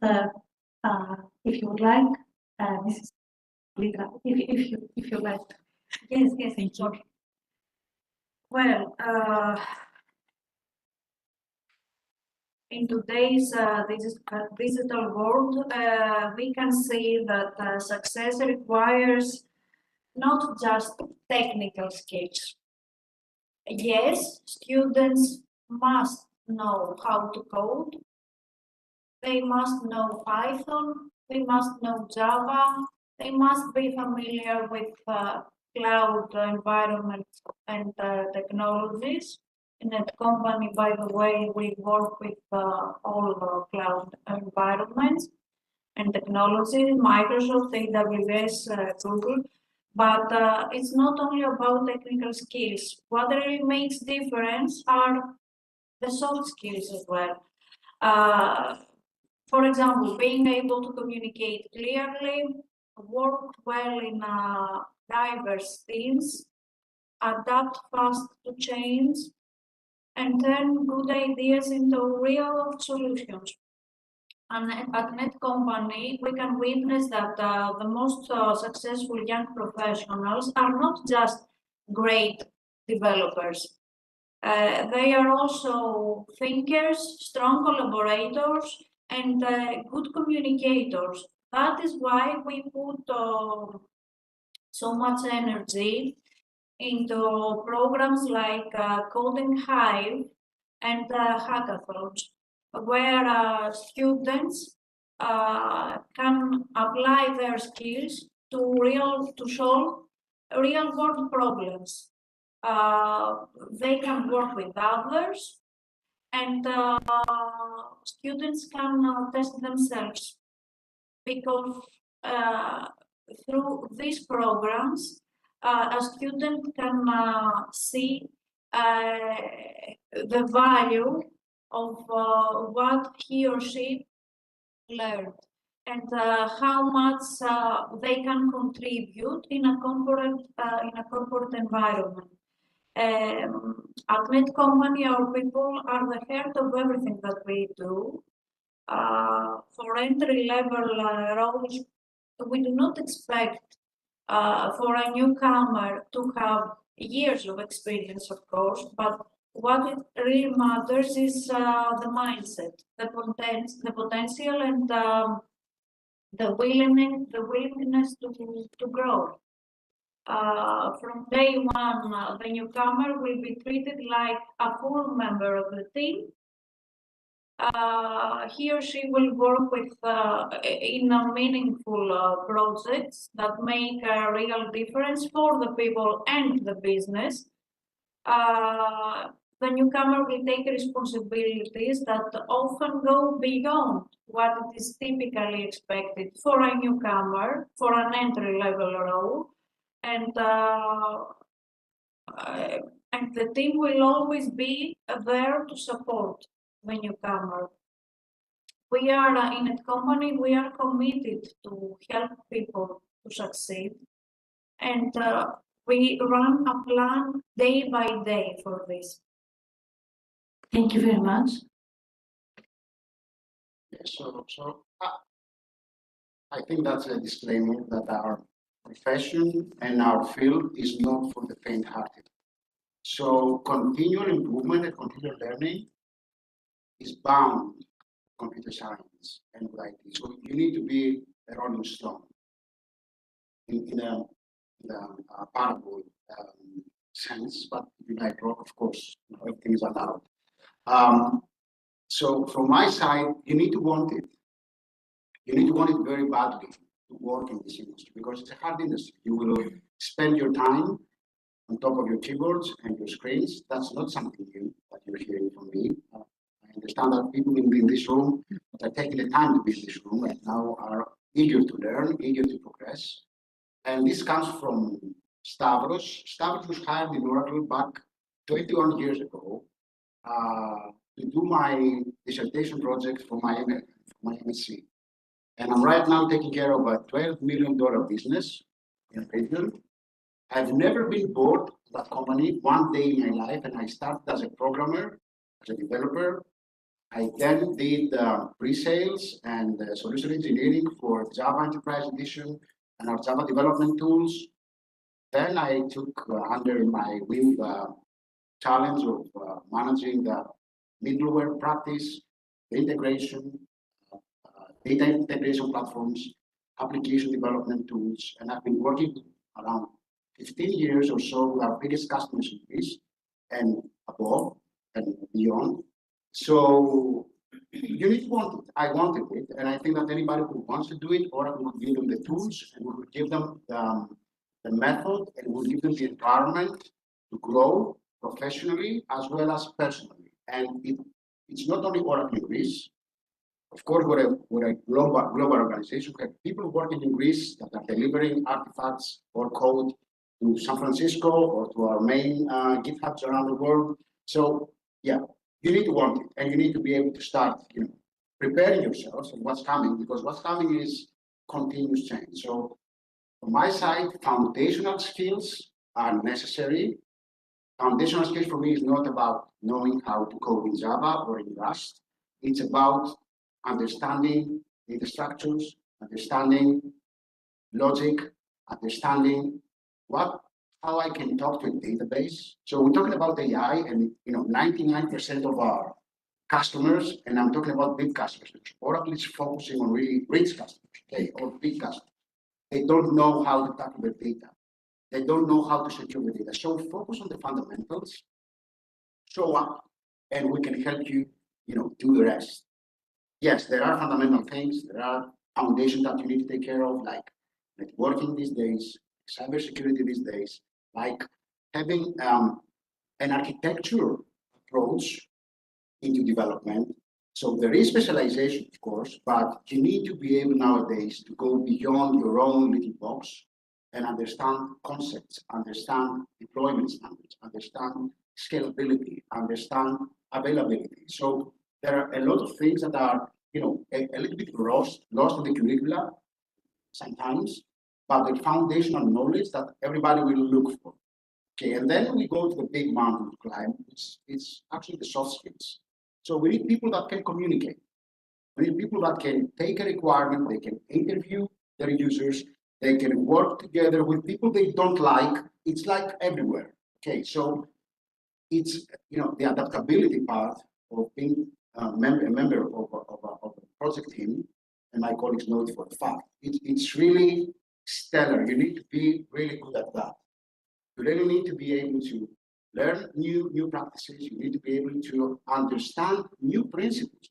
Speaker 2: if you would like, Mrs. Litra, if you like.
Speaker 1: Yes,
Speaker 2: Thank you.
Speaker 1: Well, in today's digital world, we can see that success requires not just technical skills. Yes, students must know how to code. They must know Python. They must know Java. They must be familiar with cloud environments and technologies. In that company, by the way, we work with all cloud environments and technologies, Microsoft, AWS, Google. But it's not only about technical skills. What really makes difference are the soft skills as well. For example, being able to communicate clearly, work well in diverse teams, adapt fast to change, and turn good ideas into real solutions. And at Netcompany, we can witness that the most successful young professionals are not just great developers. They are also thinkers, strong collaborators, and good communicators. That is why we put so much energy into programs like Coding Hive and hackathons, where students can apply their skills to solve real world problems. They can work with others, and students can test themselves, because through these programs, a student can see the value of what he or she learned, and how much they can contribute in a corporate environment. At Netcompany, our people are the heart of everything that we do. For entry-level roles, we do not expect for a newcomer to have years of experience, of course, but what it really matters is the mindset, the potential, and the willingness to grow. From day one, the newcomer will be treated like a full member of the team. He or she will work with in a meaningful projects that make a real difference for the people and the business. The newcomer will take responsibilities that often go beyond what is typically expected for a newcomer, for an entry-level role, and the team will always be there to support the newcomer. We are in Netcompany, we are committed to help people to succeed, and we run a plan day by day for this.
Speaker 2: Thank you very much.
Speaker 4: Yeah, so I think that's a disclaimer that our profession and our field is not for the faint-hearted. So continual improvement and continual learning is bound in computer science and with IT. So you need to be a rolling stone in a parable sense, but if you like rock, of course, everything is allowed. So from my side, you need to want it. You need to want it very badly. to work in this industry because it's a hard industry. You will spend your time on top of your keyboards and your screens. That's not something new that you're hearing from me. I understand that people will be in this room that are taking the time to be in this room right now are eager to learn, eager to progress. And this comes from Stavros. Stavros was hired in Oracle back 21 years ago to do my dissertation project for my MSc. And I'm right now taking care of a $12 million business in a region. I've never been bored of that company one day in my life, and I started as a programmer, as a developer. I then did pre-sales and solution engineering for Java Enterprise Edition and our Java development tools. Then I took under my wing challenge of managing the middleware practice, the integration, data integration platforms, application development tools, and I've been working around 15 years or so with our biggest customers in Greece and above and beyond. So you need to want it. I wanted it, and I think that anybody who wants to do it, or will give them the tools, and will give them the method, and will give them the environment to grow professionally as well as personally. And it's not only Oracle in Greece. Of course, we're a global organization. We have people working in Greece that are delivering artifacts or code to San Francisco or to our main GitHubs around the world. So yeah, you need to want it, and you need to be able to start, preparing yourselves for what's coming, because what's coming is continuous change. So from my side, foundational skills are necessary. Foundational skills for me is not about knowing how to code in Java or in Rust. It's about understanding data structures, understanding logic, understanding how I can talk to a database. So we're talking about AI, and 99% of our customers, and I'm talking about big customers. Oracle is focusing on really rich customers, okay, or big customers. They don't know how to tackle their data. They don't know how to secure the data. So focus on the fundamentals, show up, and we can help you, do the rest. Yes, there are fundamental things. There are foundations that you need to take care of, like networking these days, cybersecurity these days, like having an architecture approach into development. So there is specialization, of course, but you need to be able nowadays to go beyond your own little box and understand concepts, understand deployment standards, understand scalability, understand availability. So there are a lot of things that are, a little bit lost in the curricula sometimes, but the foundational knowledge that everybody will look for. Okay, and then we go to the big mountain to climb. It's actually the soft skills. So we need people that can communicate. We need people that can take a requirement, they can interview their users, they can work together with people they don't like. It's like everywhere. Okay, so it's the adaptability part of being a member of a project team, and my colleagues know it for a fact. It's really stellar. You need to be really good at that. You really need to be able to learn new practices. You need to be able to understand new principles.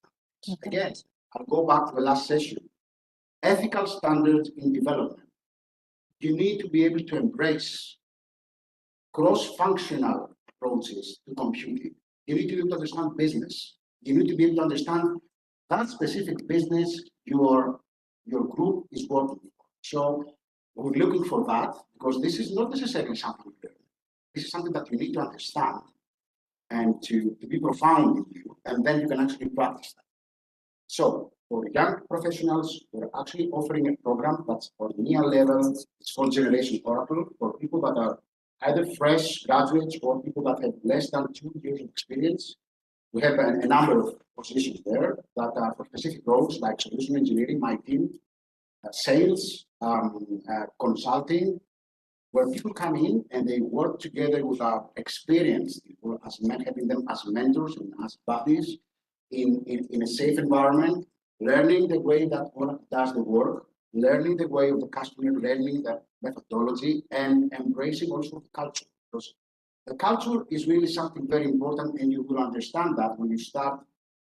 Speaker 4: Okay. Again, I'll go back to the last session. Ethical standards in development. You need to be able to embrace cross-functional approaches to computing. You need to be able to understand business. You need to be able to understand that specific business your group is working for. So we're looking for that, because this is not necessarily something you learn. This is something that you need to understand and to be profound in you, and then you can actually practice that. So for young professionals, we're actually offering a program that's for near level. It's called Generation Oracle, for people that are either fresh graduates or people that have less than 2 years of experience. We have a number of positions there that are for specific roles like solution engineering, my team, sales, consulting, where people come in and they work together with our experienced people, having them as mentors and as buddies in a safe environment, learning the way that Oracle does the work, learning the way of the customer, learning the methodology, and embracing also the culture. Because the culture is really something very important, and you will understand that when you start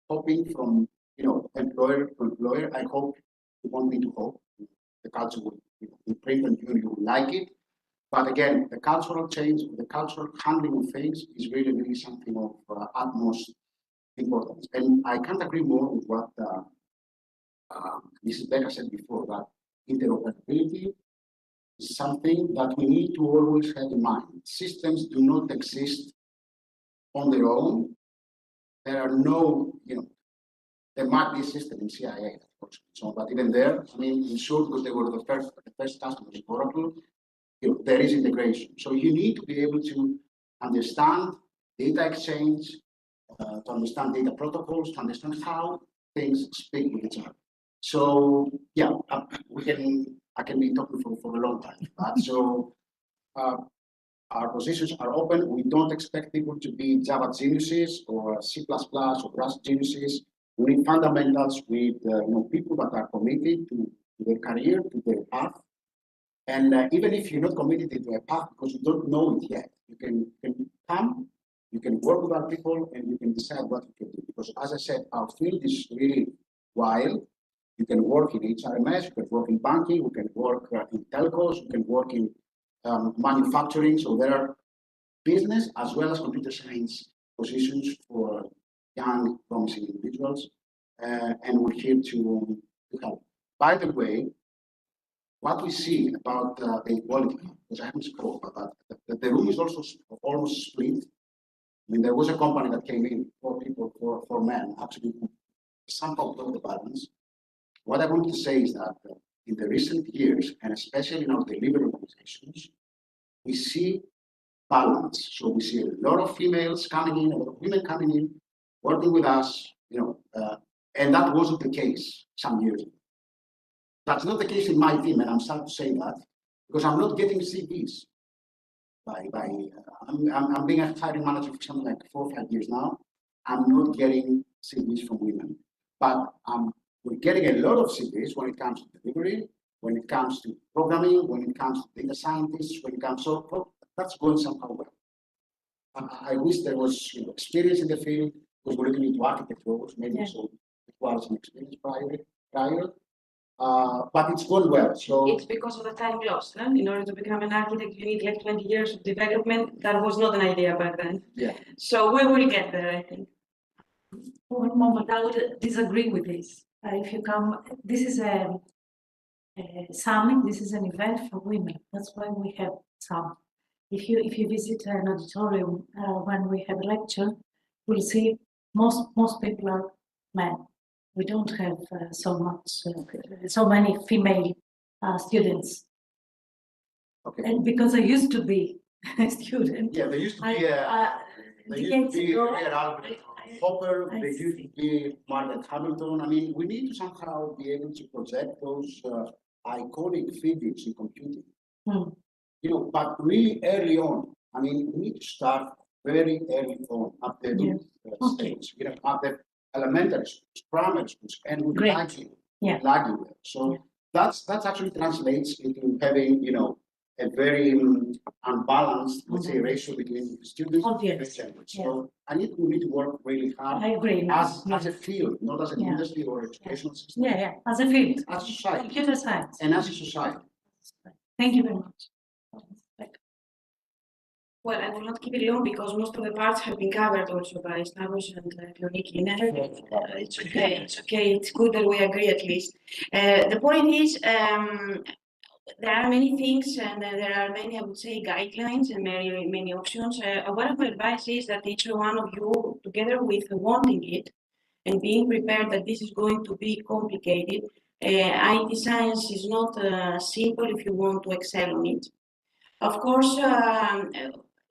Speaker 4: hopping from employer to employer. I hope you want me to hope. the culture will imprint on you, you will like it. But again, the cultural change, the cultural handling of things is really, really something of utmost importance. And I can't agree more with what Mrs. Becker said before, that interoperability is something that we need to always have in mind. Systems do not exist on their own. There are no, there might be a system in CIA, of course, so, but even there, I mean, in short, because they were the first customers of Oracle, there is integration. So you need to be able to understand data exchange, to understand data protocols, to understand how things speak with each other. So yeah, I can be talking for a long time. But so our positions are open. We don't expect people to be Java geniuses or C++ or Rust geniuses. We need fundamentals with people that are committed to their career, to their path. And even if you're not committed to a path because you don't know it yet, you can come, you can work with our people, and you can decide what you can do. Because as I said, our field is really wild. You can work in HRMS, you can work in banking, you can work in telcos, you can work in manufacturing. So there are business as well as computer science positions for young, promising individuals. And we're here to help. By the way, what we see about the equality, because I haven't spoken about that, the room is also almost split. I mean, there was a company that came in, 4 people, 4 men, actually somehow broke the balance. What I want to say is that in the recent years, and especially in our delivery organizations, we see balance. So we see a lot of females coming in, a lot of women coming in, working with us, and that wasn't the case some years ago. That's not the case in my team, and I'm sad to say that, because I'm not getting CVs. I'm being a hiring manager for something like 4 or 5 years now. I'm not getting CVs from women, but we're getting a lot of CVs when it comes to delivery, when it comes to programming, when it comes to data scientists, when it comes so that's going somehow well. I wish there was experience in the field, because we're looking into architect roles, maybe so requires some experience prior. But it's going well. So
Speaker 3: it's because of the time lost. Huh? In order to become an architect, you need like 20 years of development. That was not an idea back then.
Speaker 4: Yeah.
Speaker 3: So we will get there, I think.
Speaker 2: For one moment, I would disagree with this. If you come, this is a summit. This is an event for women. That's why we have some. If you visit an auditorium when we have a lecture, you'll see most people are men. We don't have so many female students.
Speaker 4: Okay.
Speaker 2: And because I used to be a student.
Speaker 4: Yeah, there used to be Hopper, there used to be Margaret Hamilton. I mean, we need to somehow be able to project those iconic figures in computing. But really early on. I mean, we need to start very early on at the stage. At the elementary schools, primary schools, and we're lagging there. So that's actually translates into having a very unbalanced, let's say, ratio between students and parents. So we need to work really hard.
Speaker 2: I agree.
Speaker 4: As a field, not as an industry or educational system.
Speaker 2: As a field.
Speaker 4: As a society.
Speaker 2: Computer science.
Speaker 4: And as a society.
Speaker 2: Thank you very much.
Speaker 3: Well, I will not keep it long because most of the parts have been covered also by Stavros and Vionika. It's okay. It's okay. It's good that we agree at least. The point is, there are many things and there are many, I would say, guidelines and many options. What I would advise is that each one of you, together with wanting it and being prepared that this is going to be complicated, IT science is not simple if you want to excel on it. Of course,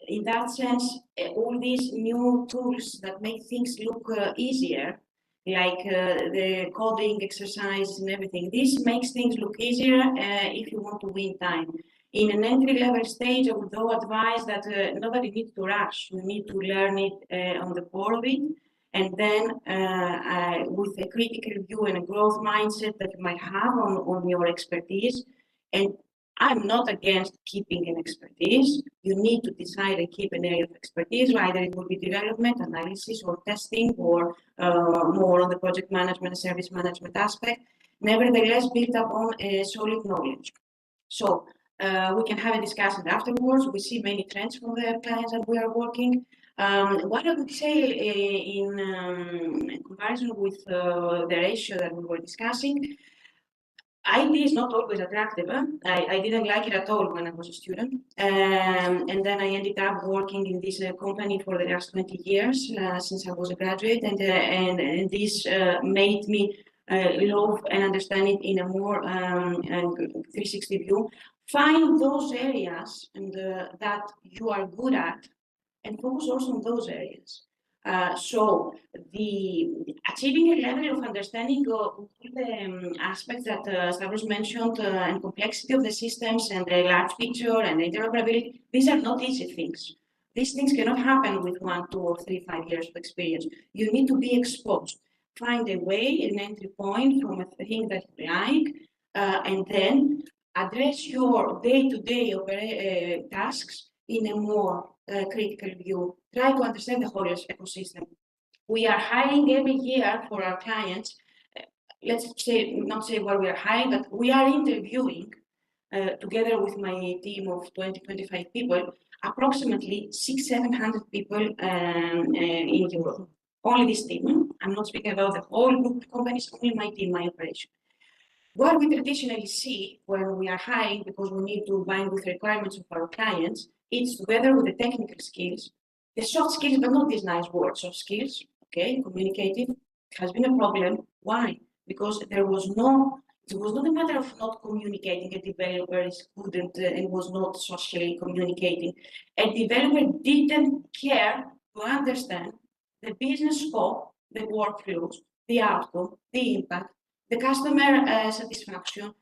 Speaker 3: in that sense, all these new tools that make things look easier, like the coding exercise and everything, this makes things look easier if you want to win time. In an entry-level stage, I would though advise that nobody needs to rush. You need to learn it on the core of it, and then with a critical view and a growth mindset that you might have on your expertise. And I'm not against keeping an expertise. You need to decide and keep an area of expertise, either it will be development, analysis, or testing, or more on the project management, service management aspect. nevertheless built upon a solid knowledge. So we can have a discussion afterwards. We see many trends from the clients that we are working. What I would say in comparison with the ratio that we were discussing, IT is not always attractive. I didn't like it at all when I was a student. And then I ended up working in this company for the last 20 years since I was a graduate. And this made me love and understand it in a more 360 view. Find those areas that you are good at and focus also on those areas. So the achieving a level of understanding of all the aspects that Stavros mentioned and complexity of the systems and the large picture and interoperability, these are not easy things. These things cannot happen with 1, 2, or 3, 5 years of experience. You need to be exposed. Find a way, an entry point from a thing that you like, and then address your day-to-day tasks in a more critical view. Try to understand the whole ecosystem. We are hiring every year for our clients. Let's say, not say what we are hiring, but we are interviewing together with my team of 20, 25 people, approximately 600-700 people in Europe. Only this team. I'm not speaking about the whole group of companies, only my team, my operation. What we traditionally see when we are hiring, because we need to bind with the requirements of our clients, it's together with the technical skills, the soft skills, but not these nice words, soft skills, okay, communicative, has been a problem. Why? Because it was not a matter of not communicating. A developer couldn't and was not socially communicating. A developer didn't care to understand the business scope, the workflows, the outcome, the impact, the customer satisfaction,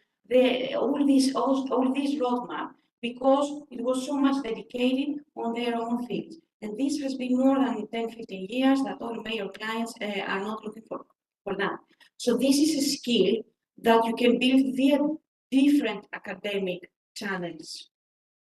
Speaker 3: all these roadmap, because it was so much dedicated on their own field. And this has been more than 10, 15 years that all major clients are not looking for that. So this is a skill that you can build via different academic channels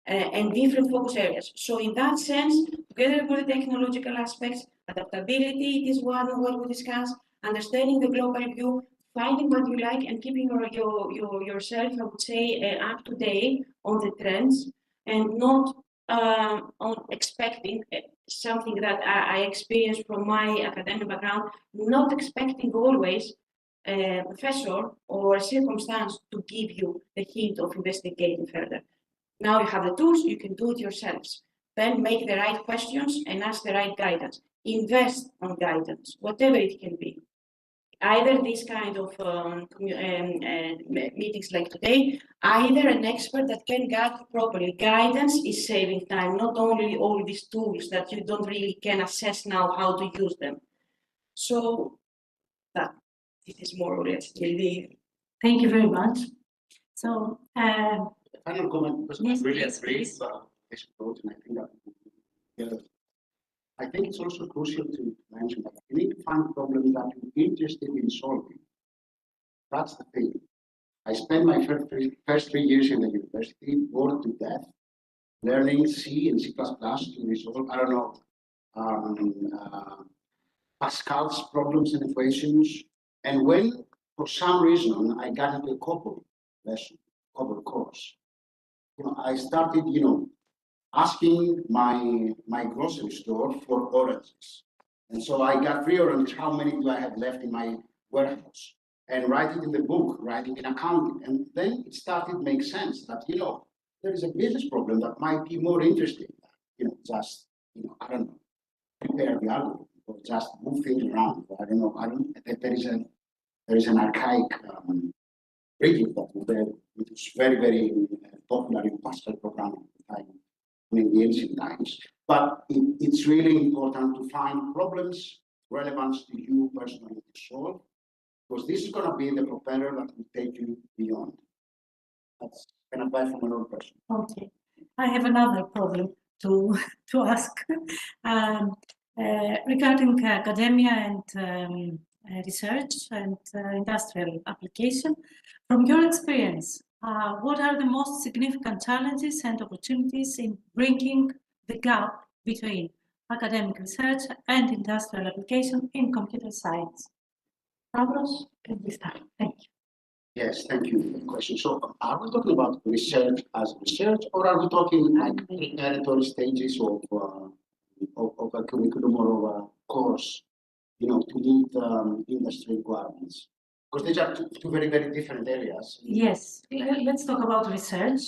Speaker 3: and different focus areas. So in that sense, together with the technological aspects, adaptability is one of what we discussed, understanding the global view, finding what you like and keeping yourself, I would say, up to date on the trends and not on expecting something that I experienced from my academic background, not expecting always a professor or a circumstance to give you the hint of investigating further. Now you have the tools, you can do it yourselves. Then make the right questions and ask the right guidance. Invest on guidance, whatever it can be. Either this kind of meetings like today, either an expert that can guide properly. Guidance is saving time, not only all these tools that you don't really can assess now how to use them. So that it is more or less the.
Speaker 2: Thank you very much. So,
Speaker 4: Final comment, because
Speaker 2: yes,
Speaker 4: I really
Speaker 2: please,
Speaker 4: agree
Speaker 2: please.
Speaker 4: with this approach, and I think that I think it's also crucial to mention that you need to find problems that you're interested in solving. That's the thing. I spent my first 3 years in the university, bored to death, learning C and C++ to resolve, I don't know, Pascal's problems and equations. And when, for some reason, I got into a COBOL lesson, COBOL course, I started, asking my grocery store for oranges. And so I got 3 oranges, how many do I have left in my warehouse? And write it in the book, write it in accounting. And then it started to make sense that, there is a business problem that might be more interesting than, just, I don't know, prepare the algorithm or just move things around. I don't know, there is an archaic rigid that was very, very popular in Pascal programming in the ancient times. But it's really important to find problems relevant to you personally to solve, because this is going to be the propeller that will take you beyond. That's an advice from another person.
Speaker 2: Okay, I have another problem to ask regarding academia and research and industrial application. From your experience, what are the most significant challenges and opportunities in bringing the gap between academic research and industrial application in computer science? Stavros, can we start? Thank you.
Speaker 4: Yes, thank you for the question. So are we talking about research as research, or are we talking like preparatory stages of a curriculum or of a course, to meet industry requirements? Because these are two very, very different areas.
Speaker 2: Yes, let's talk about research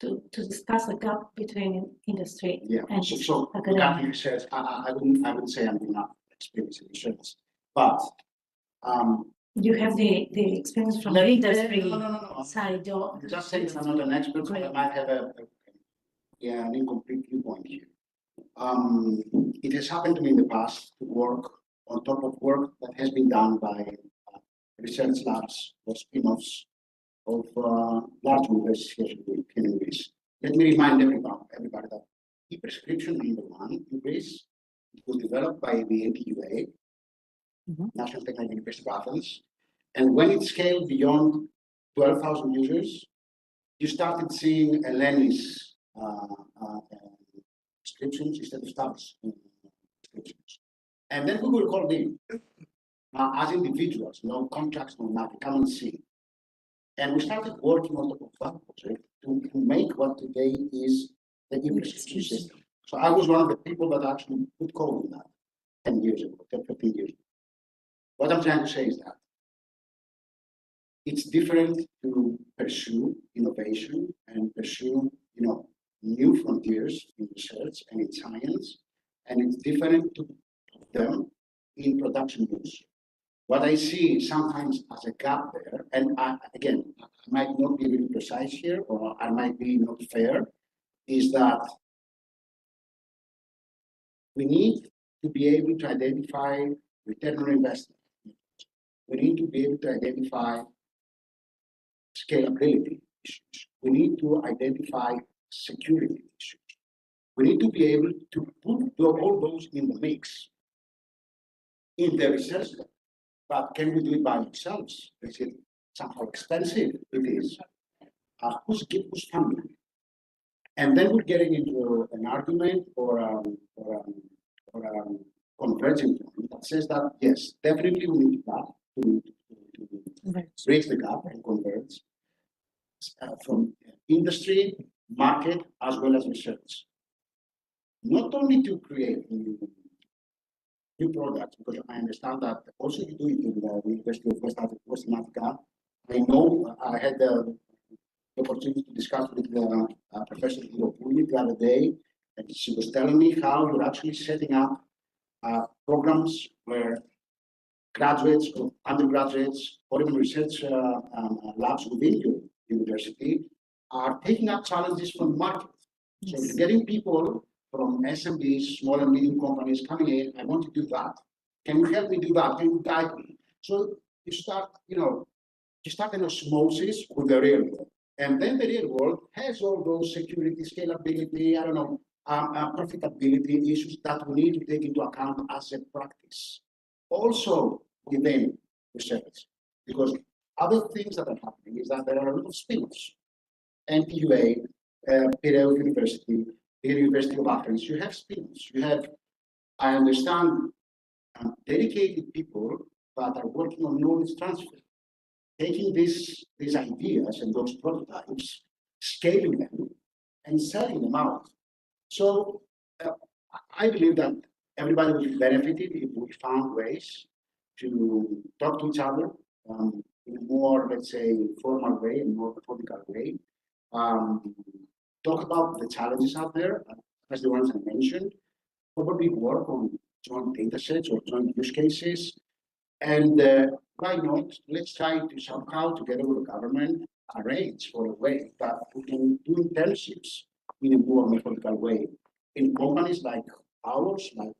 Speaker 2: to discuss the gap between industry
Speaker 4: Yeah,
Speaker 2: and
Speaker 4: so
Speaker 2: academic.
Speaker 4: regarding research, I wouldn't say I'm enough experience in research, but
Speaker 2: You have the experience from the industry
Speaker 4: no.
Speaker 2: side. Or
Speaker 4: I'm just saying that I'm not an expert, so I
Speaker 2: Great.
Speaker 4: might have an incomplete viewpoint here. It has happened to me in the past to work on top of work that has been done by research labs or spin-offs of large universities here in Greece. Let me remind everybody that e-prescription number one in Greece was developed by the NTUA, National Technical University of Athens, and when it scaled beyond 12,000 users, you started seeing Eleni's prescriptions instead of Stavros prescriptions. And then we were called in as individuals, no contracts, no nothing, come and see. And we started working on top of that project to make what today is the e-prescription system. So I was one of the people that actually put code in that 10 years ago, 10, 15 years ago. What I'm trying to say is that it's different to pursue innovation and pursue, new frontiers in research and in science, and it's different to put them in production use. What I see sometimes as a gap there, and I might not be really precise here, or I might be not fair, is that we need to be able to identify return on investment. We need to be able to identify scalability issues. We need to identify security issues. We need to be able to put all those in the mix in the research lab. But can we do it by ourselves? Is it somehow expensive? It is. Who's funding? And then we're getting into an argument or a converging point that says that yes, definitely we need that to bridge the gap and converge from industry, market, as well as research. Not only to create new products, because I understand that also you do it in the University of Western Africa. I know I had the opportunity to discuss with Professor Hiropoulos the other day, and she was telling me how you're actually setting up programs where graduates or undergraduates or even research labs within your university are taking up challenges from the market. So you're getting people from SMBs, small and medium companies coming in, I want to do that. Can you help me do that? Can you guide me? So you start an osmosis with the real world. And then the real world has all those security, scalability, profitability issues that we need to take into account as a practice. Also within research, because other things that are happening is that there are a lot of spin-offs. NTUA, Piraeus University, the University of Athens, you have spin-offs. You have, I understand, dedicated people that are working on knowledge transfer, taking these ideas and those prototypes, scaling them, and selling them out. So I believe that everybody will be benefited if we found ways to talk to each other in a more, let's say, formal way, in a more methodical way. Talk about the challenges out there, as the ones I mentioned, probably work on joint data sets or joint use cases. And why not? Let's try to somehow, together with the government, arrange for a way that we can do internships in a more methodical way in companies like ours, like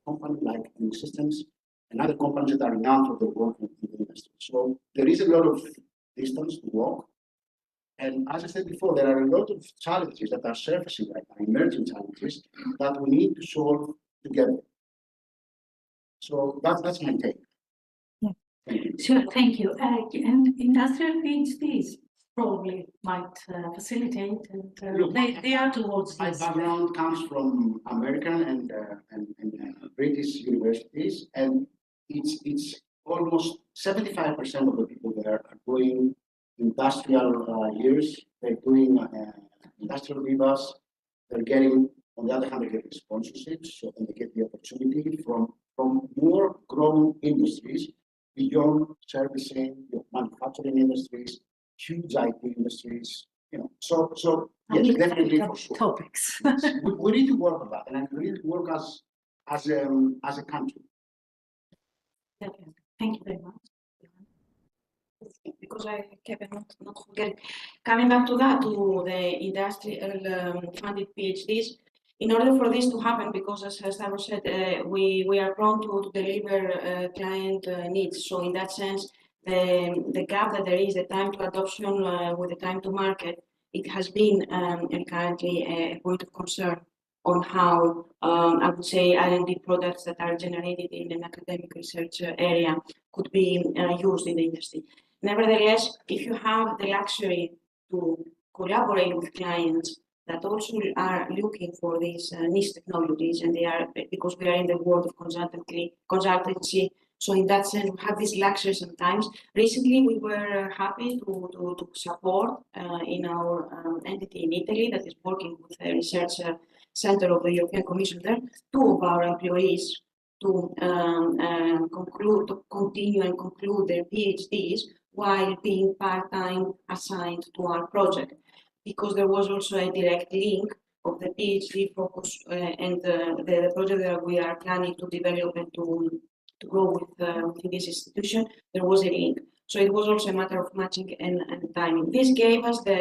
Speaker 4: companies like New Systems, and other companies that are renowned for their work in the industry. So there is a lot of distance to walk. And as I said before, there are a lot of challenges that are surfacing right now, emerging challenges that we need to solve together. So that's my take.
Speaker 2: Yeah. Sure, thank you. And industrial PhDs probably might facilitate, and
Speaker 4: Look,
Speaker 2: they are towards
Speaker 4: my
Speaker 2: this.
Speaker 4: background comes from American and British universities, and it's almost 75% of the people there are going industrial years. They're doing industrial vivas. They're getting, on the other hand, they're getting sponsorships, so and they get the opportunity from more growing industries beyond servicing, manufacturing industries, huge IT industries. So yes, definitely for sure.
Speaker 2: Topics.
Speaker 4: Yes. We need to work on that, and we need to work as a country.
Speaker 2: Definitely. Thank you very much.
Speaker 3: Because I kept not forgetting. Coming back to that, to the industrial funded PhDs, in order for this to happen, because as Stavros said, we are prone to deliver client needs. So in that sense, the gap that there is, the time to adoption with the time to market, it has been and currently a point of concern on how I would say R&D products that are generated in an academic research area could be used in the industry. Nevertheless, if you have the luxury to collaborate with clients that also are looking for these niche technologies, and they are, because we are in the world of consultancy, so in that sense, we have this luxury sometimes. Recently, we were happy to support in our entity in Italy that is working with a research center of the European Commission there, 2 of our employees to continue and conclude their PhDs while being part-time assigned to our project, because there was also a direct link of the PhD focus and the project that we are planning to develop and to grow within this institution. There was a link. So it was also a matter of matching and timing. This gave us the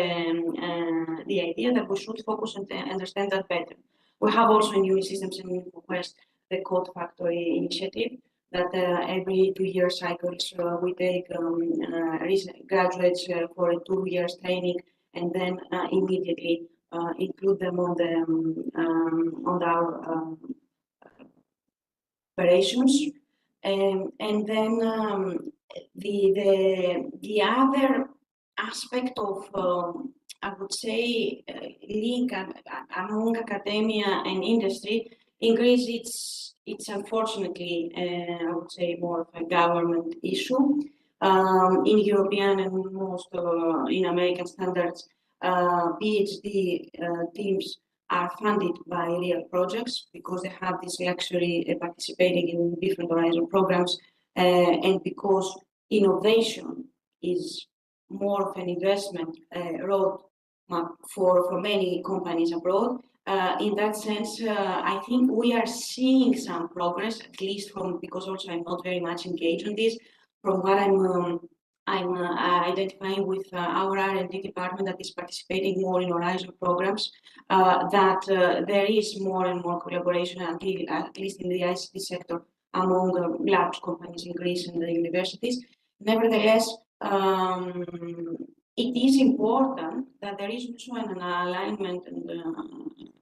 Speaker 3: idea that we should focus and understand that better. We have also in Unisystems and West the Code Factory initiative that every 2-year cycles we take recent graduates for a 2 years training and then immediately include them on our operations. And then the other aspect of I would say link among academia and industry in Greece, it's unfortunately I would say more of a government issue. In European and most in American standards, PhD teams are funded by real projects because they have this luxury participating in different horizon programs, and because innovation is more of an investment roadmap for many companies abroad. In that sense, I think we are seeing some progress, at least because also I'm not very much engaged on this, from what I'm identifying with our R&D department that is participating more in horizon programs, that there is more and more collaboration, at least in the ICT sector, among large companies in Greece and the universities. Nevertheless, it is important that there is also an alignment, and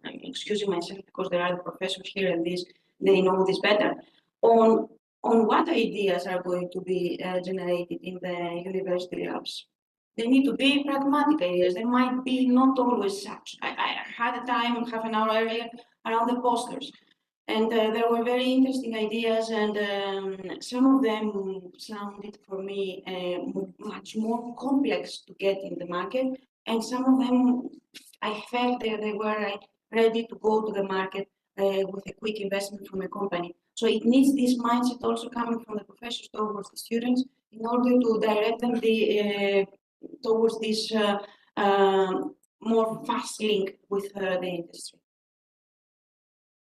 Speaker 3: I'm excusing myself because there are the professors here and they know this better, on what ideas are going to be generated in the university labs. They need to be pragmatic ideas. They might be not always such. I had a time half an hour earlier around the posters, and there were very interesting ideas, and some of them sounded for me much more complex to get in the market, and some of them I felt that they were ready to go to the market with a quick investment from a company. So it needs this mindset also coming from the professors towards the students in order to direct them towards this more fast link with the industry.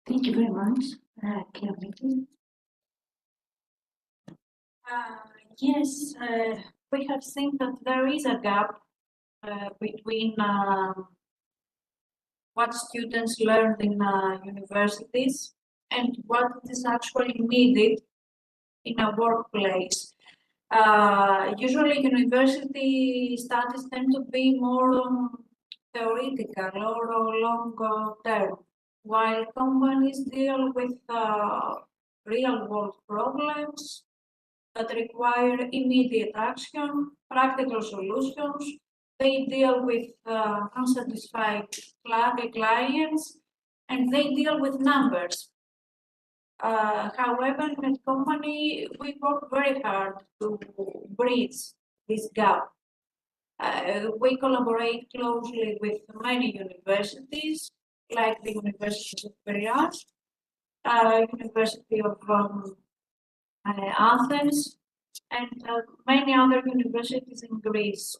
Speaker 2: Thank you very much. Clemente?
Speaker 1: Yes, we have seen that there is a gap between what students learn in universities and what is actually needed in a workplace. Usually university studies tend to be more theoretical or long term, while companies deal with real world problems that require immediate action, practical solutions. They deal with unsatisfied clients, and they deal with numbers. However, in a company, we work very hard to bridge this gap. We collaborate closely with many universities, like the University of Piraeus, University of Athens, and many other universities in Greece.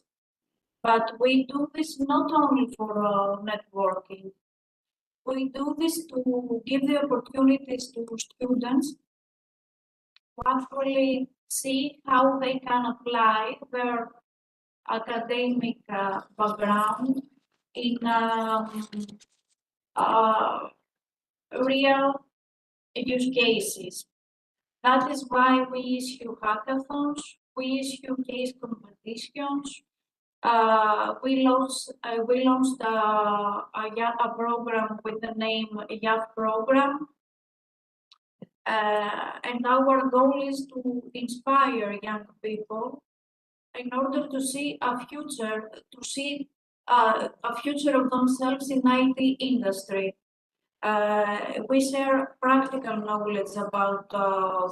Speaker 1: But we do this not only for networking. We do this to give the opportunities to students to actually see how they can apply their academic background in real use cases. That is why we issue hackathons, we issue case competitions. We launched a program with the name YAF program. And our goal is to inspire young people in order to see a future, a future of themselves in IT industry. We share practical knowledge about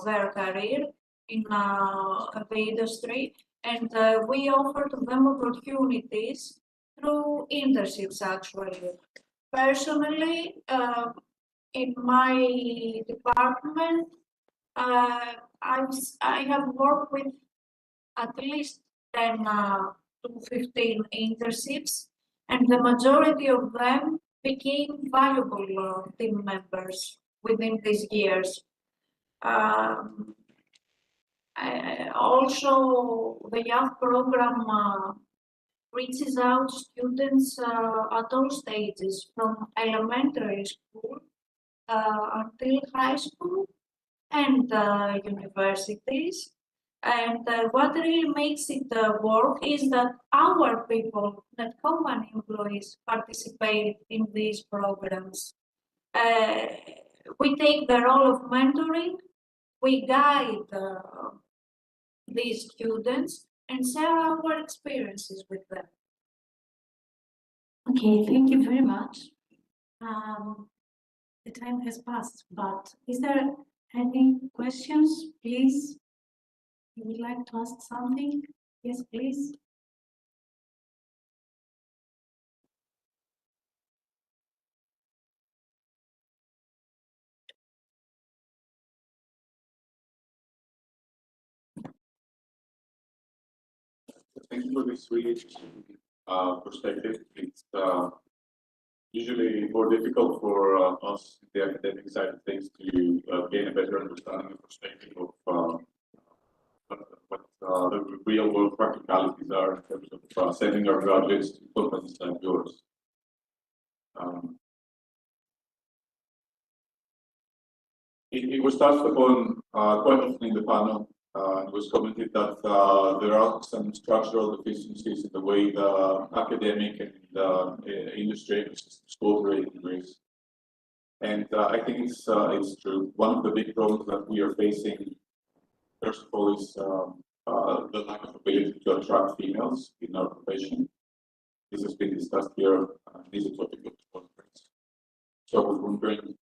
Speaker 1: their career in the industry, and we offer to them opportunities through internships actually. Personally, in my department, I have worked with at least 10 to 15 internships, and the majority of them became valuable team members within these years. Also, the YAF program reaches out students at all stages, from elementary school until high school and universities. And what really makes it work is that our people, that company employees, participate in these programs. We take the role of mentoring, we guide these students and share our experiences with them.
Speaker 2: Okay, thank you very much. The time has passed, but is there any questions, please? You would like to ask something? Yes, please.
Speaker 5: Thank you for this really perspective. It's usually more difficult for us, the academic side of things, to gain a better understanding and perspective of what the real world practicalities are in terms of sending our graduates to companies like yours. It was touched upon quite often in the panel. It was commented that there are some structural deficiencies in the way the academic and industry ecosystems cooperate in Greece. And I think it's true. One of the big problems that we are facing, first of all, is the lack of ability to attract females in our profession. This has been discussed here. This is a topic of the conference. So I was wondering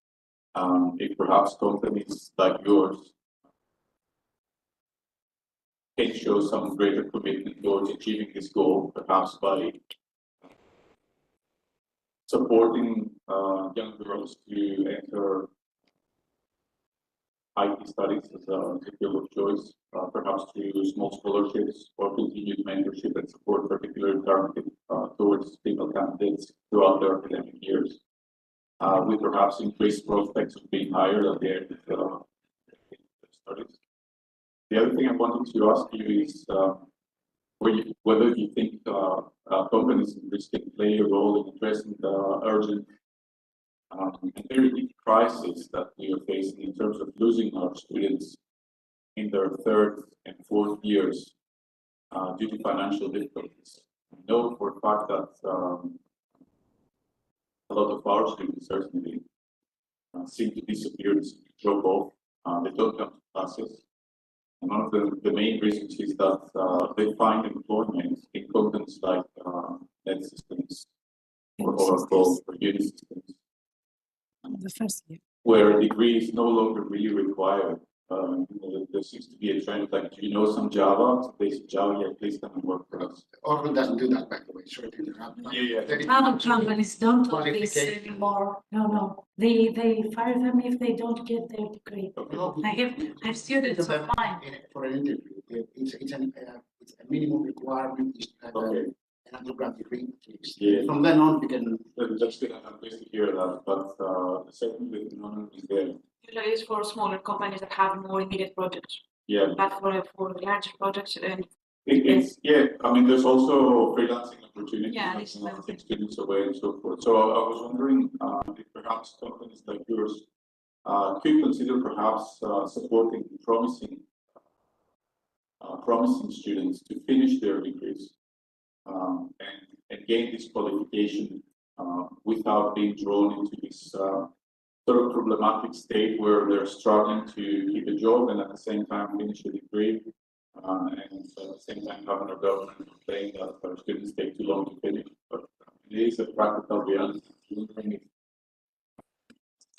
Speaker 5: if perhaps companies like yours can show some greater commitment towards achieving this goal, perhaps by supporting young girls to enter IT studies as a field of choice, perhaps through small scholarships or continued mentorship and support, particularly targeted towards female candidates throughout their academic years, with perhaps increased prospects of being hired at the end of the studies. The other thing I wanted to ask you is whether you think companies in Greece can play a role in addressing the urgent and very deep crisis that we are facing in terms of losing our students in their third and fourth years due to financial difficulties. I know for a fact that a lot of our students certainly seem to disappear, to drop off. They don't come to classes. And one of the main reasons is that they find employment in companies like net systems or Oracle or Unisystems,
Speaker 2: The first year.
Speaker 5: where a degree is no longer really required There seems to be a trend, like, do you know some Java? So basic Java, yeah, please come and work for us.
Speaker 4: Oracle doesn't do that, by the way, sorry to interrupt. but
Speaker 5: Yeah.
Speaker 4: there is-
Speaker 2: Other companies don't do this
Speaker 4: Qualification.
Speaker 2: anymore. No. They fire them if they don't get their degree.
Speaker 4: No,
Speaker 2: I have students of mine.
Speaker 4: For an interview, it's a minimum requirement is to have
Speaker 5: Okay.
Speaker 4: an undergrad degree at least.
Speaker 5: Yeah.
Speaker 4: From then on, we can.
Speaker 5: That's good, I'm pleased to hear that, but certainly the phenomenon is there.
Speaker 3: Usually it's for smaller companies that have more immediate projects,
Speaker 5: Yeah,
Speaker 3: but for larger projects, and
Speaker 5: yeah, I mean, there's also freelancing opportunities,
Speaker 3: Yeah,
Speaker 5: like,
Speaker 3: it's
Speaker 5: you know,
Speaker 3: like-
Speaker 5: take students away and so forth. So I was wondering if perhaps companies like yours could consider perhaps supporting promising students to finish their degrees and gain this qualification without being drawn into this sort of problematic state where they're struggling to keep a job and at the same time finish a degree, and at the same time having our government complain that our students take too long to finish. But it is a practical reality. Wondering if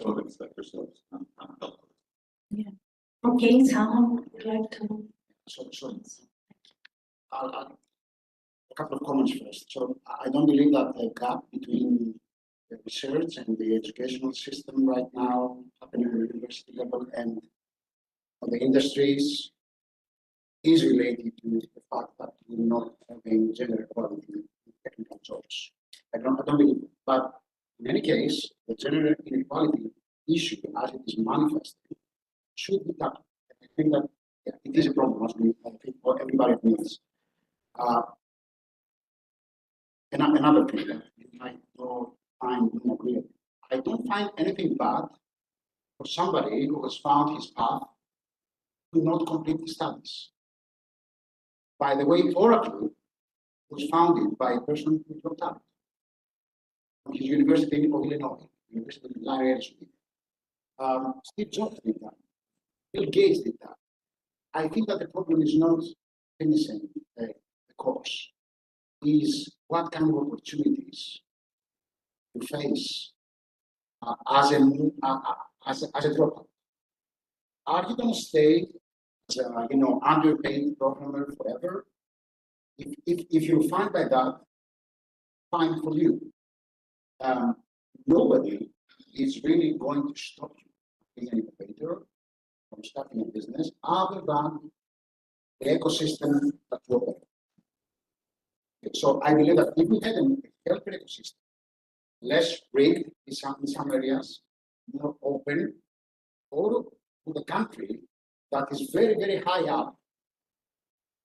Speaker 5: companies like yourselves can help.
Speaker 2: Okay, someone would like to.
Speaker 4: So, a couple of comments first. So I don't believe that the gap between the research and the educational system right now happening at the university level and the industries is related to the fact that we're not having gender equality in technical jobs. I don't believe it. But in any case, the gender inequality issue as it is manifested should be tackled. I think that it is a problem, as I think what everybody admits. Another thing that you might not find in agreement. I don't find anything bad for somebody who has found his path to not complete the studies. By the way, Oracle was founded by a person who dropped out from his University of Illinois, University of Illinois. Steve Jobs did that. Bill Gates did that. I think that the problem is not finishing the course, is what kind of opportunities you face as a dropout. Are you going to stay as a underpaid programmer forever? If you find by that, fine for you. Nobody is really going to stop you being an innovator from starting a business other than the ecosystem that you operate. So I believe that if we had a healthy ecosystem, less rigged in some areas, more open, or to the country that is very, very high up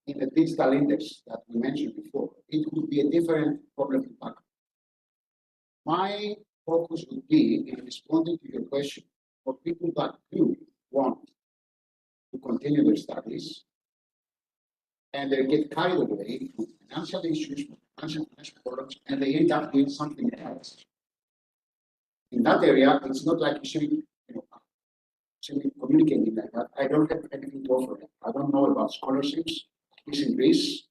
Speaker 4: in the digital index that we mentioned before, it would be a different problem to tackle. My focus would be in responding to your question for people that do want to continue their studies and they get carried away with financial issues, financial problems, and they end up doing something else. In that area, it's not like you should be communicating like that. I don't have anything to offer. I don't know about scholarships, at least in Greece.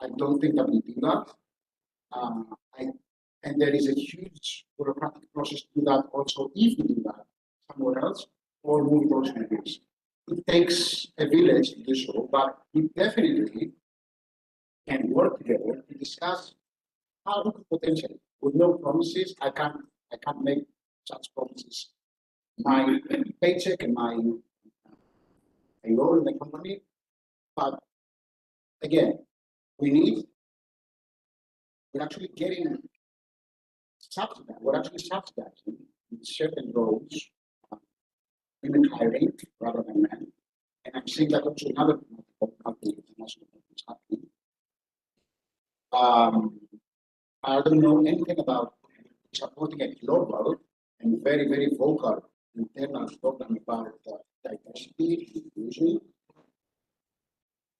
Speaker 4: I don't think that we do that. And there is a huge bureaucratic process to do that also if we do that somewhere else or move it also in Greece. It takes a village to do so, but we definitely can work together to discuss how we could potentially, with no promises, I can't make such promises. My paycheck and my role in the company, but again, we're actually getting subsidized. We're actually subsidizing in certain roles, women hiring rather than men. And I'm seeing that also another international is happening. I don't know anything about supporting a global and very, very vocal internal program about diversity, inclusion.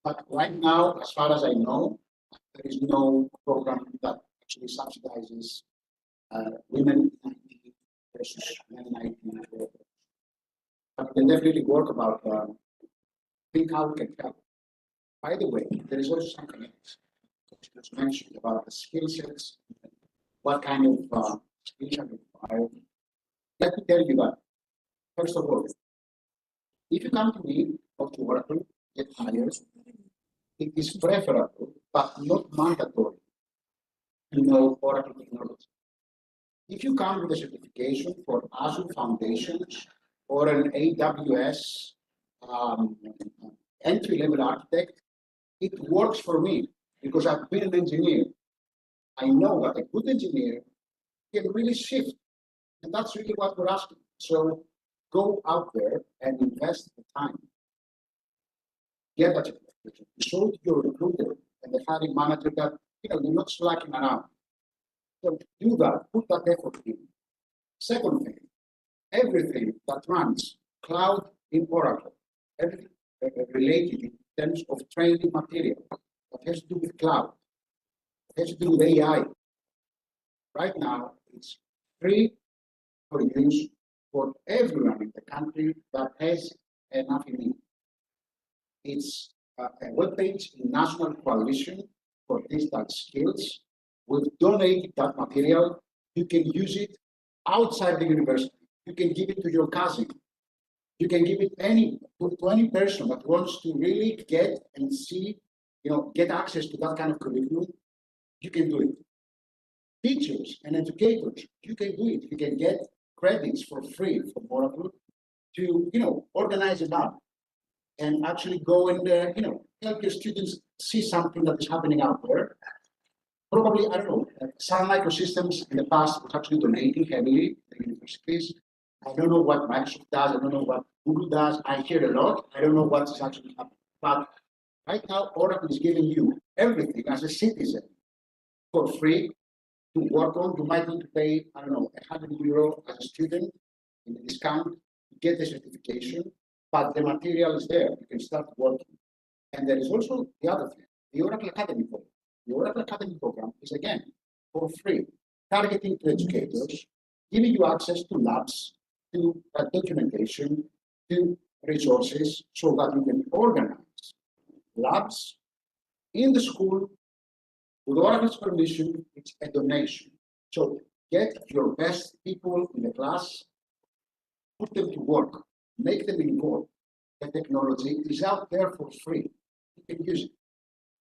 Speaker 4: But right now, as far as I know, there is no program that actually subsidizes women in IT versus men in IT. But we can definitely work about think how we can help. By the way, there is also something else that was mentioned about the skill sets, what kind of skills are required. Let me tell you that, first of all, If you come to me or to Oracle, get hired, it is preferable, but not mandatory, to know Oracle technology. If you come with a certification for Azure Foundations or an AWS entry-level architect, it works for me because I've been an engineer. I know that a good engineer can really shift, and that's really what we're asking. So go out there and invest the time. Get that certification. Show to your recruiter and the hiring manager that you're not slacking around. So do that, put that effort in. Second thing, everything that runs cloud in Oracle, everything related in terms of training material that has to do with cloud, has to do with AI. Right now, it's free for use for everyone in the country that has enough in it. It's a webpage in National Coalition for Digital Skills. We've donated that material. You can use it outside the university. You can give it to your cousin. You can give it to any person that wants to really get and see, get access to that kind of curriculum. You can do it. Teachers and educators, you can do it. You can get credits for free from Oracle to, organize it up and actually go and, help your students see something that is happening out there. Probably, I don't know, Sun Microsystems in the past was actually donating heavily to universities. I don't know what Microsoft does. I don't know what Google does. I hear a lot. I don't know what is actually happening. But right now, Oracle is giving you everything as a citizen for free to work on. You might need to pay, I don't know, €100 as a student in the discount to get the certification, but the material is there. You can start working. And there is also the other thing, the Oracle Academy program. The Oracle Academy program is, again, for free, targeting to educators, giving you access to labs, to documentation, to resources, so that you can organize labs in the school. With Oracle's permission, it's a donation. So get your best people in the class, put them to work, make them involved. The technology is out there for free. You can use it.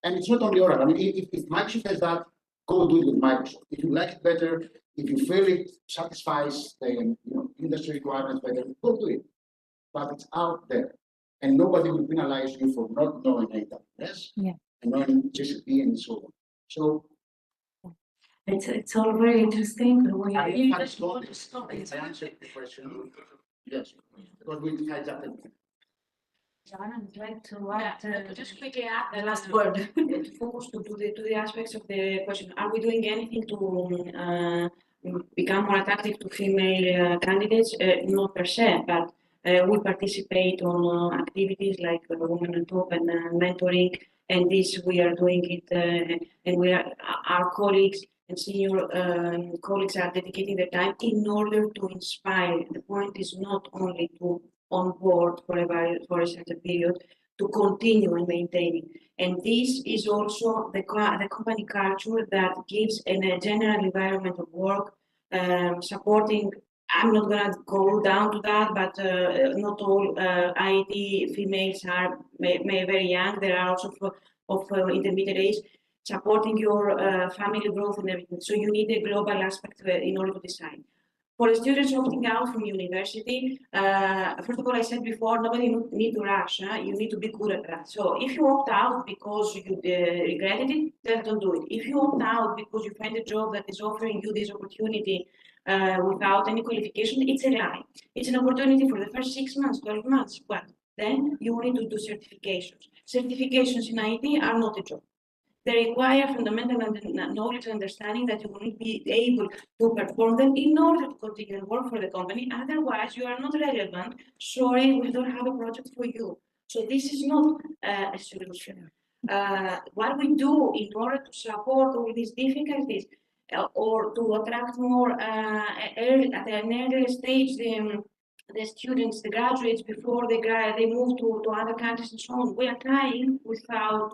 Speaker 4: And it's not only Oracle. I mean, if Microsoft has that, go do it with Microsoft. If you like it better, if you feel it satisfies the industry requirements better, go do it. But it's out there. And nobody will penalize you for not knowing AWS and knowing GCP and so on. So
Speaker 2: it's all very interesting.
Speaker 4: I answered the question. Yes, because we hijacked it.
Speaker 2: John, I'd like to add,
Speaker 3: Just quickly add
Speaker 2: the last word.
Speaker 3: to focus to the aspects of the question. Are we doing anything to become more attractive to female candidates? Not per se, but we participate on activities like Women on Top and mentoring, and this we are doing it, and our colleagues and senior colleagues are dedicating their time in order to inspire. The point is not only to on board for a certain period, to continue and maintaining. And this is also the company culture that gives a general environment of work, supporting. I'm not going to go down to that, but not all IT females are may very young. There are also of intermediate age, supporting your family growth and everything. So you need a global aspect in order to decide. For students opting out from university, first of all, I said before, nobody need to rush. You need to be good at that. So if you opt out because you regretted it, then don't do it. If you opt out because you find a job that is offering you this opportunity without any qualification, it's a lie. It's an opportunity for the first 6 months, 12 months, but then you need to do certifications. Certifications in IT are not a job. They require fundamental knowledge and understanding that you will be able to perform them in order to continue and work for the company. Otherwise, you are not relevant. Sorry, we don't have a project for you. So this is not a solution. What we do in order to support all these difficulties or to attract more at an earlier stage the students, the graduates, before they move to other countries and so on. We are trying, without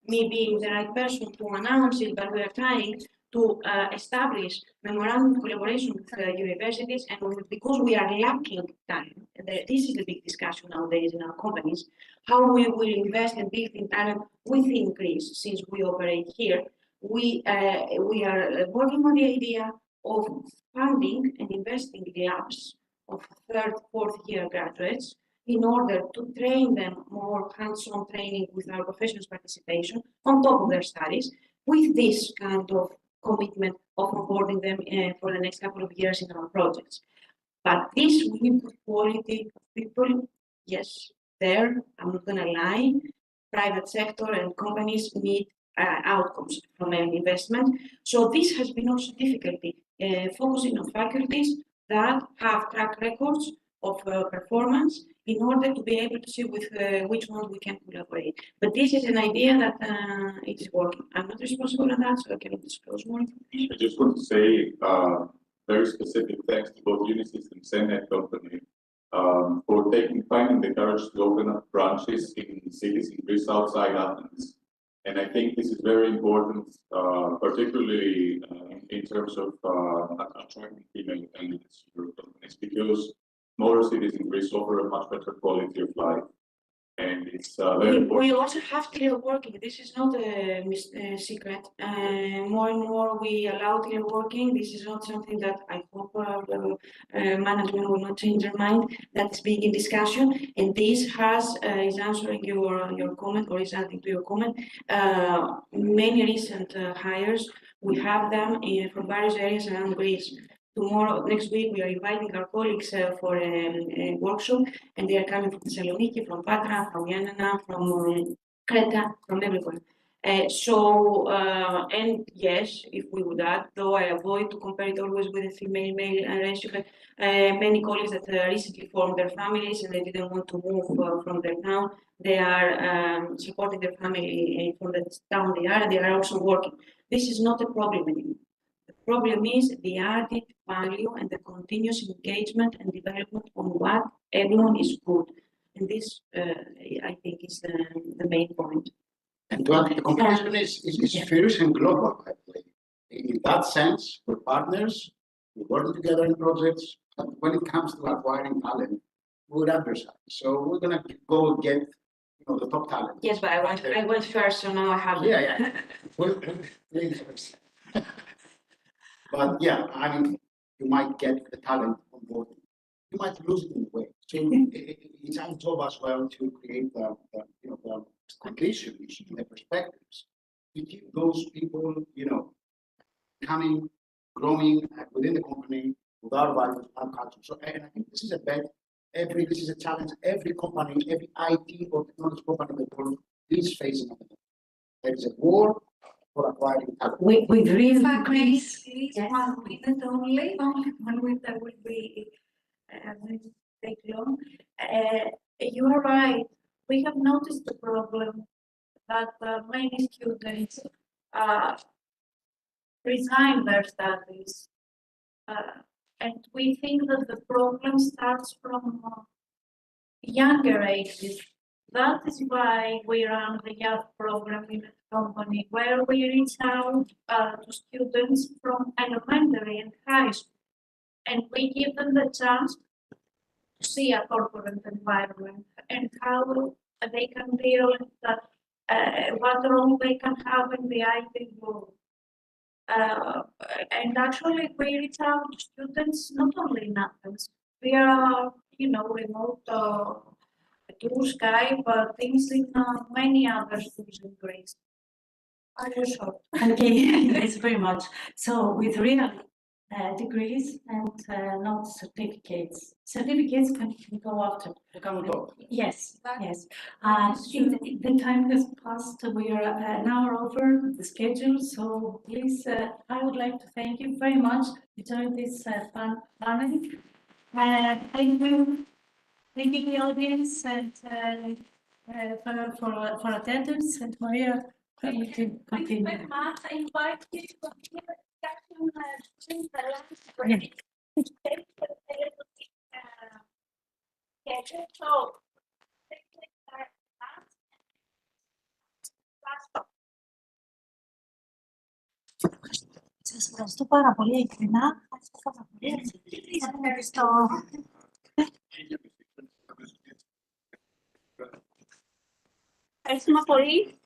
Speaker 3: me being the right person to announce it, but we are trying to establish memorandum of collaboration with universities, and because we are lacking talent, this is the big discussion nowadays in our companies, how we will invest and build in talent within Greece, since we operate here. We are working on the idea of funding and investing in labs of third, fourth year graduates in order to train them more hands-on training with our professionals' participation on top of their studies, with this kind of commitment of onboarding them for the next couple of years in our projects. But this, we need good quality of people, yes, there, I'm not gonna lie, private sector and companies need outcomes from an investment. So this has been also difficulty, focusing on faculties that have track records of performance in order to be able to see with which ones we can collaborate. But this is an idea that it is working. I'm not responsible for that, so I cannot disclose more information.
Speaker 5: I just want to say very specific thanks to both Unisystems and Net Company for finding the courage to open up branches in cities in Greece outside Athens. And I think this is very important, particularly in terms of attracting female candidates to your companies, because smaller cities in Greece offer a much better quality of life. And it's very important.
Speaker 3: We also have teleworking. This is not a secret. More and more we allow teleworking. This is not something that I hope the management will not change their mind. That's being in discussion. And this has is answering your comment, or is adding to your comment. Many recent hires, we have them from various areas around Greece. Next week, we are inviting our colleagues for a workshop, and they are coming from Thessaloniki, from Patra, from Yanina, from Creta, from everywhere. And yes, if we would add, though I avoid to compare it always with a female-male ratio, but many colleagues that recently formed their families and they didn't want to move from their town, they are supporting their family from the town they are, and they are also working. This is not a problem anymore. The problem is the added value and the continuous engagement and development on what everyone is good. And this, I think, is the main point.
Speaker 4: And to add, the competition is fierce and global, I believe. In that sense, we're partners, we're working together in projects, but when it comes to acquiring talent, we're adversaries. So we're gonna go get the top talent.
Speaker 3: Yes, but I went first, so now I have.
Speaker 4: Yeah. We're first. But yeah, I mean, you might get the talent on board. You might lose it in a way. So it's our job as well to create the conditions and the perspectives to keep those people, coming, growing within the company with our values, our culture. So, and I think this is a bet. This is a challenge. Every company, every IT or technology company in the world is facing it. There is a war for acquiring talent.
Speaker 2: With real
Speaker 1: Please,
Speaker 2: yes.
Speaker 1: 1 minute only 1 minute, that will be take long. You are right. We have noticed the problem that many students resign their studies, and we think that the problem starts from younger ages. That is why we run the youth program in the company, where we reach out to students from elementary and high school, and we give them the chance to see a corporate environment and how they can deal with what role they can have in the IT world. And actually, we reach out to students not only in Athens. We are, remote through Skype, things in many other schools in Greece. Are you sure?
Speaker 2: Okay, yes, very much. So with real degrees and not certificates. Certificates can go after. Yes, yes. The time has passed. We are an hour over the schedule. So please, I would like to thank you very much for joining this panel. Thank you. Thank you, the audience, and for attendance. And Maria, you can
Speaker 1: Thank you
Speaker 2: continue.
Speaker 1: very much. I invite you to continue the discussion during the lunch break. So,
Speaker 2: Σας ευχαριστώ πάρα πολύ, ειλικρινά. Ευχαριστώ.
Speaker 6: Ευχαριστούμε πολύ.